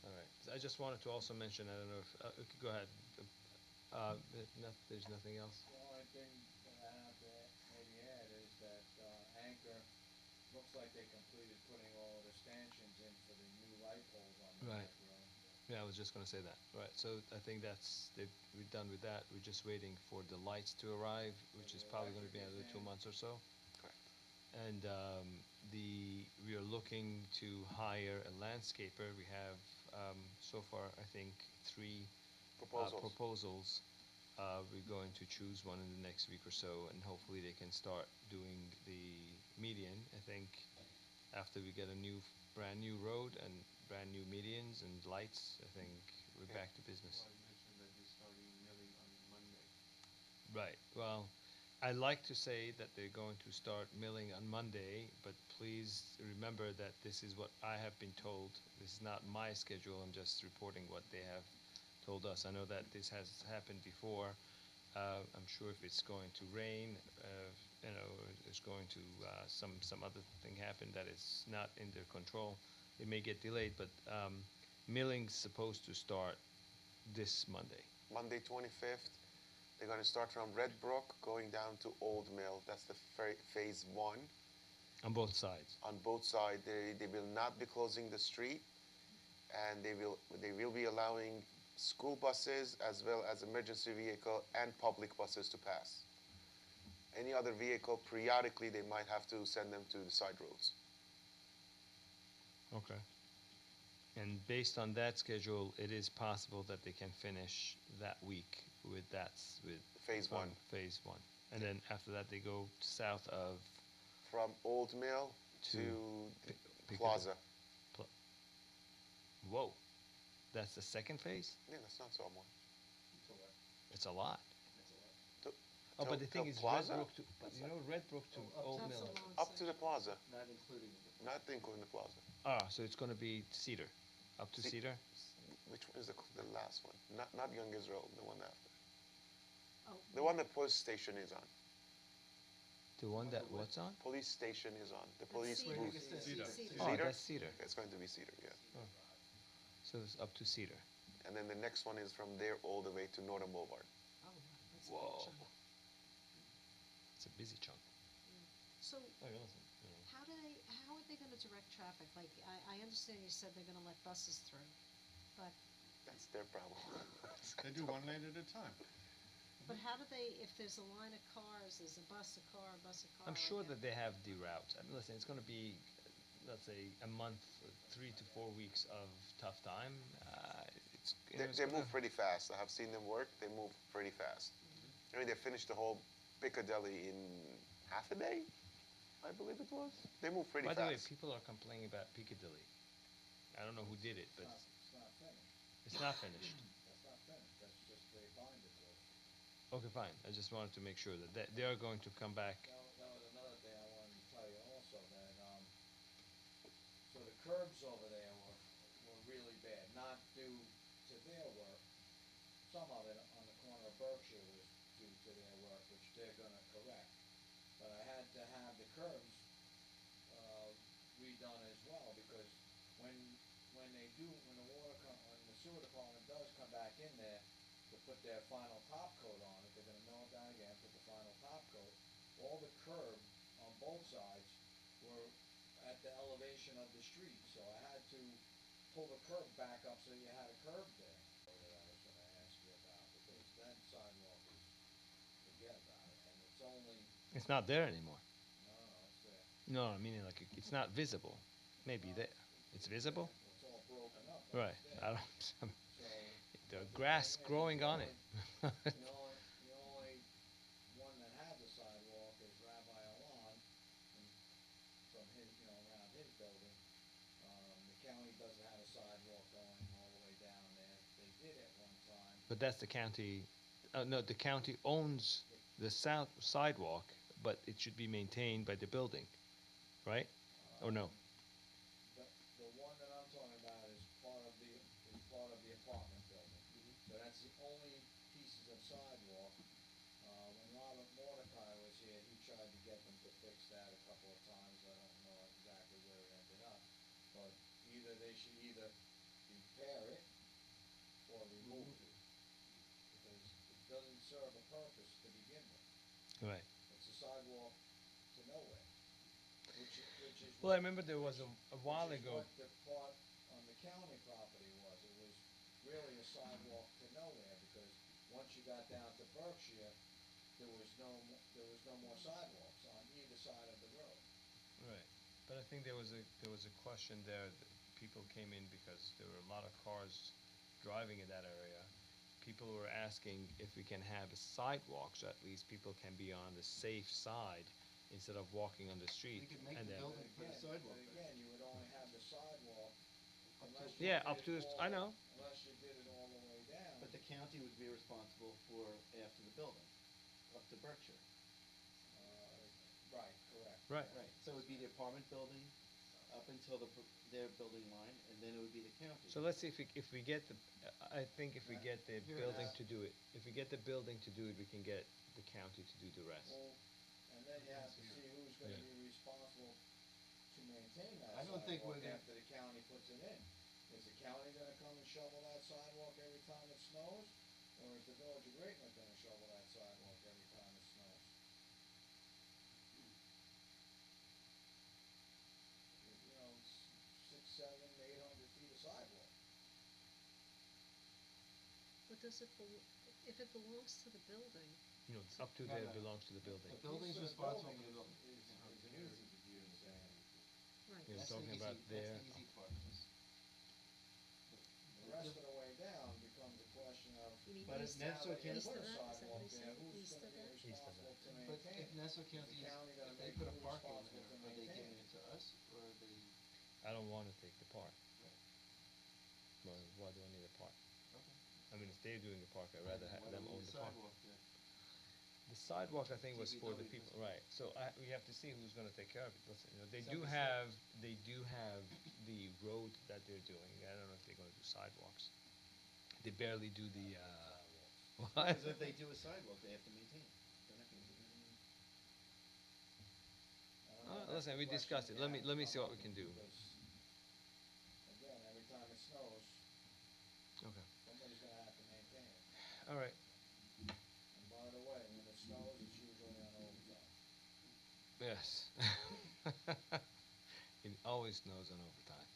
Speaker 1: All right. I just wanted to also mention, I don't know if, okay, go ahead. There's nothing else?
Speaker 7: The only thing that I have to maybe add is that, Anchor, looks like they completed putting all the stanchions in for the new light poles on the
Speaker 1: Right.
Speaker 7: back road.
Speaker 1: Yeah, I was just gonna say that. Right, so I think we're done with that. We're just waiting for the lights to arrive, which is probably gonna be another 2 months or so.
Speaker 6: Correct.
Speaker 1: And we are looking to hire a landscaper. We have, so far, I think, 3 proposals. We're going to choose one in the next week or so, and hopefully they can start doing the median. I think after we get a brand new road and brand new medians and lights, I think we're back to business.
Speaker 6: I mentioned that you're starting milling on Monday.
Speaker 1: Right. Well, I like to say that they're going to start milling on Monday, but please remember that this is what I have been told. This is not my schedule. I'm just reporting what they have told us. I know that this has happened before. I'm sure if it's going to rain, or there's going to some other thing happen that is not in their control, it may get delayed. But milling's supposed to start this Monday.
Speaker 6: Monday 25th, they're going to start from Red Brook going down to Old Mill. That's the phase 1.
Speaker 1: On both sides.
Speaker 6: On both sides, they will not be closing the street, and they will be allowing school buses as well as emergency vehicle and public buses to pass. Any other vehicle, periodically, they might have to send them to the side roads.
Speaker 1: Okay. And based on that schedule, it is possible that they can finish that week with
Speaker 6: Phase 1.
Speaker 1: Phase 1. And then after that, they go south of
Speaker 6: From Old Mill to the
Speaker 1: Piccadilly.
Speaker 6: Plaza.
Speaker 1: Whoa. That's the second phase?
Speaker 6: Yeah, that's not so much.
Speaker 1: It's a lot.
Speaker 6: To-
Speaker 1: Oh, but the
Speaker 6: till
Speaker 1: thing is,
Speaker 6: Plaza?
Speaker 1: Red Brook to Old
Speaker 4: That's
Speaker 1: Mill.
Speaker 4: a long
Speaker 6: Up to the
Speaker 4: section.
Speaker 6: plaza,
Speaker 5: Not including the.
Speaker 6: not including the plaza.
Speaker 1: Ah, so it's gonna be Cedar, up to
Speaker 6: Ce-
Speaker 1: Cedar?
Speaker 6: Which one is the last one? Not Young Israel, the one after.
Speaker 4: Oh,
Speaker 6: The one the police station is on.
Speaker 1: The one that what's on?
Speaker 6: Police station is on. The
Speaker 4: that's
Speaker 6: police
Speaker 4: Cedar.
Speaker 6: booth.
Speaker 4: Cedar.
Speaker 1: Oh,
Speaker 6: Cedar?
Speaker 1: that's Cedar.
Speaker 6: It's going to be Cedar, yeah.
Speaker 1: So it's up to Cedar.
Speaker 6: And then the next one is from there all the way to Northern Boulevard.
Speaker 4: Oh, that's a big
Speaker 1: Whoa.
Speaker 4: chunk.
Speaker 1: It's a busy chunk.
Speaker 4: So
Speaker 1: Oh, yeah, listen,
Speaker 4: how are they gonna direct traffic? Like, I understand you said they're gonna let buses through, but
Speaker 6: That's their problem.
Speaker 8: They do one lane at a time.
Speaker 4: how do they, if there's a line of cars, there's a bus, a car, a bus, a car?
Speaker 1: I'm sure
Speaker 4: like
Speaker 1: that they have the routes. I mean, listen, it's gonna be, let's say, a month, 3 to 4 weeks of tough time. It's engineers?
Speaker 6: They move pretty fast. I have seen them work. They move pretty fast. I mean, they finished the whole Piccadilly in half a day, I believe it was. They move pretty
Speaker 1: By the way,
Speaker 6: fast.
Speaker 1: people are complaining about Piccadilly. I don't know who did it, but
Speaker 7: It's not finished.
Speaker 1: it's not finished.
Speaker 7: That's not finished. That's just the binder portion.
Speaker 1: Okay, fine. I just wanted to make sure that they are going to come back.
Speaker 7: That was another thing I wanted to tell you also, that, so the curbs over there were really bad, not due to their work. Some of it on the corner of Berkshire was due to their work, which they're gonna correct. But I had to have the curbs, redone as well, because when, when the when the sewer department does come back in there to put their final top coat on it, they're gonna mill it down again, put the final top coat. All the curb on both sides were at the elevation of the street, so I had to pull the curb back up so you had a curb there. That I was gonna ask you about, because that sidewalk is, forget about it, and it's only,
Speaker 1: It's not there anymore.
Speaker 7: no, it's there.
Speaker 1: No, I mean like it's not visible. Maybe there. It's visible.
Speaker 7: Well, it's all broken up, but
Speaker 1: Right.
Speaker 7: it's there.
Speaker 1: I don't.
Speaker 7: So,
Speaker 1: The
Speaker 7: but
Speaker 1: grass
Speaker 7: thing is,
Speaker 1: growing
Speaker 7: the
Speaker 1: on it.
Speaker 7: only one that has a sidewalk is Rabbi Alon, and from his, around his building. The county doesn't have a sidewalk going all the way down there. They did at one time.
Speaker 1: But that's the county. No, the county owns the south sidewalk, but it should be maintained by the building, right? Or no?
Speaker 7: The one that I'm talking about is part of the apartment building. So that's the only pieces of sidewalk. When Robert Mordecai was here, he tried to get them to fix that a couple of times. I don't know exactly where it ended up. But they should either repair it or remove it. Because it doesn't serve a purpose to begin with.
Speaker 1: Right.
Speaker 7: It's a sidewalk to nowhere. Which is
Speaker 1: Well, I
Speaker 7: what-
Speaker 1: remember there was a while
Speaker 7: which is
Speaker 1: ago.
Speaker 7: what the part on the county property was. It was really a sidewalk to nowhere, because once you got down to Berkshire, there was no more sidewalks on either side of the road.
Speaker 1: Right. But I think there was a question there that people came in because there were a lot of cars driving in that area. People were asking if we can have a sidewalk so at least people can be on the safe side instead of walking on the street.
Speaker 5: We could make
Speaker 1: and
Speaker 5: the
Speaker 1: then-
Speaker 5: building put a sidewalk
Speaker 7: But
Speaker 5: there.
Speaker 7: again, you would only have the sidewalk unless you
Speaker 1: Yeah,
Speaker 7: did
Speaker 1: up to
Speaker 7: it
Speaker 1: the-
Speaker 7: all
Speaker 1: I know.
Speaker 7: Unless you did it all the way down.
Speaker 5: But the county would be responsible for after the building, up to Berkshire.
Speaker 7: Right, correct.
Speaker 1: Right.
Speaker 5: Right, so it would be the apartment building up until their building line, and then it would be the county.
Speaker 1: So let's see if we get the, I think if we get the
Speaker 5: Here it
Speaker 1: building
Speaker 5: is.
Speaker 1: to do it, if we get the building to do it, we can get the county to do the rest.
Speaker 7: Well, and then you have to see who's gonna
Speaker 1: Yeah.
Speaker 7: be responsible to maintain that
Speaker 5: I don't think
Speaker 7: sidewalk
Speaker 5: we're gonna-
Speaker 7: after the county puts it in. Is the county gonna come and shovel that sidewalk every time it snows? Or is the village of Greatland gonna shovel that sidewalk every time it snows? It's 600, 700, 800 feet of sidewalk.
Speaker 4: But if it belongs to the building,
Speaker 1: You know, up to
Speaker 5: No,
Speaker 1: there
Speaker 5: no.
Speaker 1: belongs to the building.
Speaker 5: The building's
Speaker 7: Piece of
Speaker 5: responsible for the
Speaker 7: building
Speaker 5: building.
Speaker 7: is an easy view to say.
Speaker 4: right.
Speaker 1: You're
Speaker 5: That's
Speaker 1: talking
Speaker 5: the
Speaker 1: about
Speaker 5: easy,
Speaker 1: there.
Speaker 5: that's the easy part.
Speaker 7: The rest of the way down becomes a question of.
Speaker 4: You mean
Speaker 5: But if
Speaker 4: east
Speaker 5: Nassau
Speaker 4: of,
Speaker 5: County-
Speaker 4: east
Speaker 7: Put
Speaker 4: of
Speaker 7: a
Speaker 4: that, is that what
Speaker 7: sidewalk
Speaker 4: you're
Speaker 7: there,
Speaker 4: saying,
Speaker 7: who's
Speaker 4: east
Speaker 7: gonna
Speaker 4: of
Speaker 7: be
Speaker 4: that?
Speaker 1: East of
Speaker 7: responsible to
Speaker 5: But
Speaker 7: maintain
Speaker 5: if
Speaker 7: it?
Speaker 5: Nassau
Speaker 7: Is
Speaker 5: County,
Speaker 7: the county gonna
Speaker 5: if they
Speaker 7: make
Speaker 5: put a
Speaker 7: who's
Speaker 5: park in
Speaker 7: responsible
Speaker 5: there,
Speaker 7: to
Speaker 5: are they
Speaker 7: maintain
Speaker 5: giving
Speaker 7: it?
Speaker 5: it to us, or are they?
Speaker 1: I don't want to take the park.
Speaker 5: Right.
Speaker 1: Well, why do I need a park?
Speaker 5: Okay.
Speaker 1: I mean, if they're doing the park, I'd rather have
Speaker 5: Why do
Speaker 1: them
Speaker 5: we
Speaker 1: own
Speaker 5: need
Speaker 1: the
Speaker 5: a
Speaker 1: park.
Speaker 5: sidewalk there?
Speaker 1: The sidewalk, I think, was for the
Speaker 5: DPW
Speaker 1: people,
Speaker 5: doesn't-
Speaker 1: right, so we have to see who's gonna take care of it. Listen, they do
Speaker 5: Somebody
Speaker 1: have, the road that they're doing, I don't know if they're gonna do sidewalks. They barely do the, what?
Speaker 5: Because if they do a sidewalk, they have to maintain it. They're not gonna do it.
Speaker 7: I don't know, that's
Speaker 1: Listen,
Speaker 7: the
Speaker 1: we
Speaker 7: question
Speaker 1: discussed it,
Speaker 7: you
Speaker 1: let
Speaker 7: have
Speaker 1: me
Speaker 7: to
Speaker 1: see
Speaker 7: come
Speaker 1: what
Speaker 7: up
Speaker 1: we can
Speaker 7: with,
Speaker 1: do.
Speaker 7: because, again, every time it snows,
Speaker 1: Okay,
Speaker 7: somebody's gonna have to maintain it.
Speaker 1: all right,
Speaker 7: And by the way, when it snows, it's usually on overtime.
Speaker 1: yes. It always snows on overtime.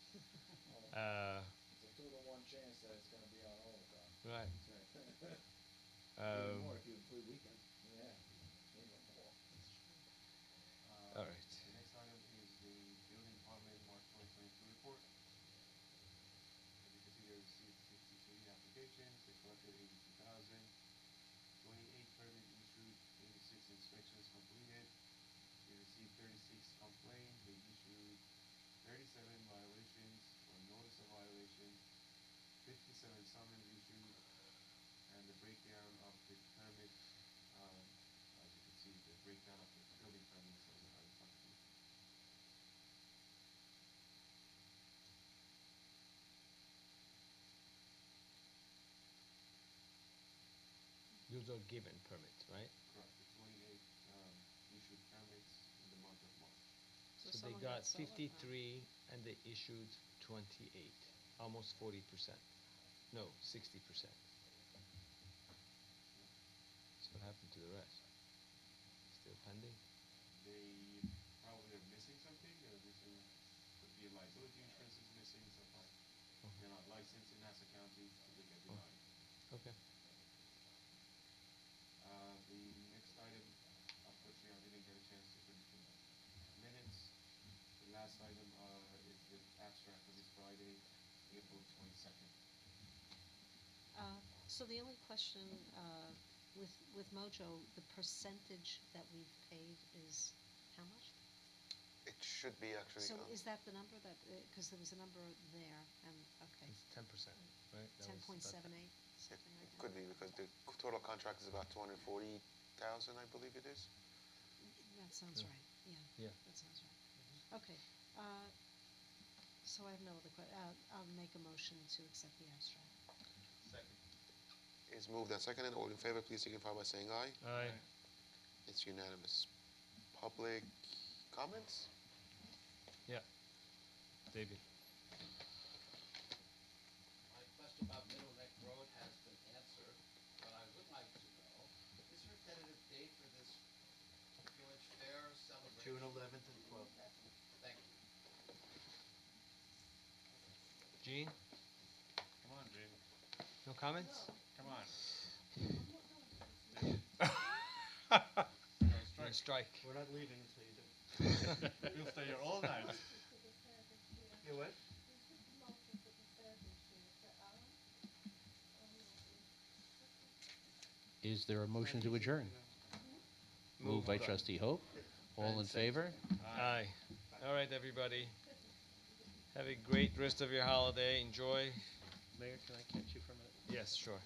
Speaker 7: Well, it's a 2-to-1 chance that it's gonna be on overtime.
Speaker 1: Right,
Speaker 5: That's right. Even
Speaker 1: um,
Speaker 5: more if you include weekends.
Speaker 7: Yeah, even more.
Speaker 1: all right.
Speaker 8: The next item is the building department March 2022 report. As you can see, they received 63 applications,
Speaker 6: inspections completed. They received 36 complaints. They issued 37 violations or notice of violation, 57 summons issued, and the breakdown of the permit, as you can see, the breakdown of the building permits on top of it.
Speaker 1: Those are given permits, right?
Speaker 6: Correct. The 28 issued permits in the month of March.
Speaker 1: So they
Speaker 4: someone
Speaker 1: got
Speaker 4: solar panels.
Speaker 1: 53 and they issued 28, almost 40%. No, 60%. So what happened to the rest? Still pending?
Speaker 6: They probably are missing something. They're missing, could be a liability insurance is missing. Sometimes they're not licensed in Nassau County, so they get denied.
Speaker 1: Okay.
Speaker 6: The next item, unfortunately, I didn't get a chance to put it in minutes. The last item is the abstract for this Friday, April 22nd.
Speaker 9: So the only question with Mojo, the percentage that we've paid is how much?
Speaker 6: It should be actually.
Speaker 9: So is that the number that, because there was a number there, and, okay,
Speaker 1: It's 10%, right? That was about
Speaker 9: 10.78,
Speaker 6: It
Speaker 9: something like that?
Speaker 6: could be because the total contract is about 240,000, I believe it is.
Speaker 9: That sounds
Speaker 1: Yeah.
Speaker 9: right,
Speaker 1: Yeah.
Speaker 9: that sounds right. Okay, so I have no other I'll make a motion to accept the abstract.
Speaker 8: Second.
Speaker 6: Is moved and seconded. All in favor, please signify by saying aye.
Speaker 1: Aye.
Speaker 6: It's unanimous. Public comments?
Speaker 1: Yeah. David.
Speaker 2: My question about Middle Neck Road has been answered, but I would like to know, is there a tentative date for this village fair celebration?
Speaker 5: June 11th and 12th.
Speaker 2: Thank you.
Speaker 1: Gene?
Speaker 8: Come on, Jamie.
Speaker 1: No comments?
Speaker 8: Come on.
Speaker 1: No strike.
Speaker 5: We're not leaving until you do.
Speaker 8: We'll stay here all night.
Speaker 5: You what?
Speaker 3: Is there a motion to adjourn? Moved by trustee Hope. All in favor?
Speaker 1: Aye. All right, everybody. Have a great rest of your holiday. Enjoy.
Speaker 3: Mayor, can I catch you for a minute?
Speaker 1: Yes, sure.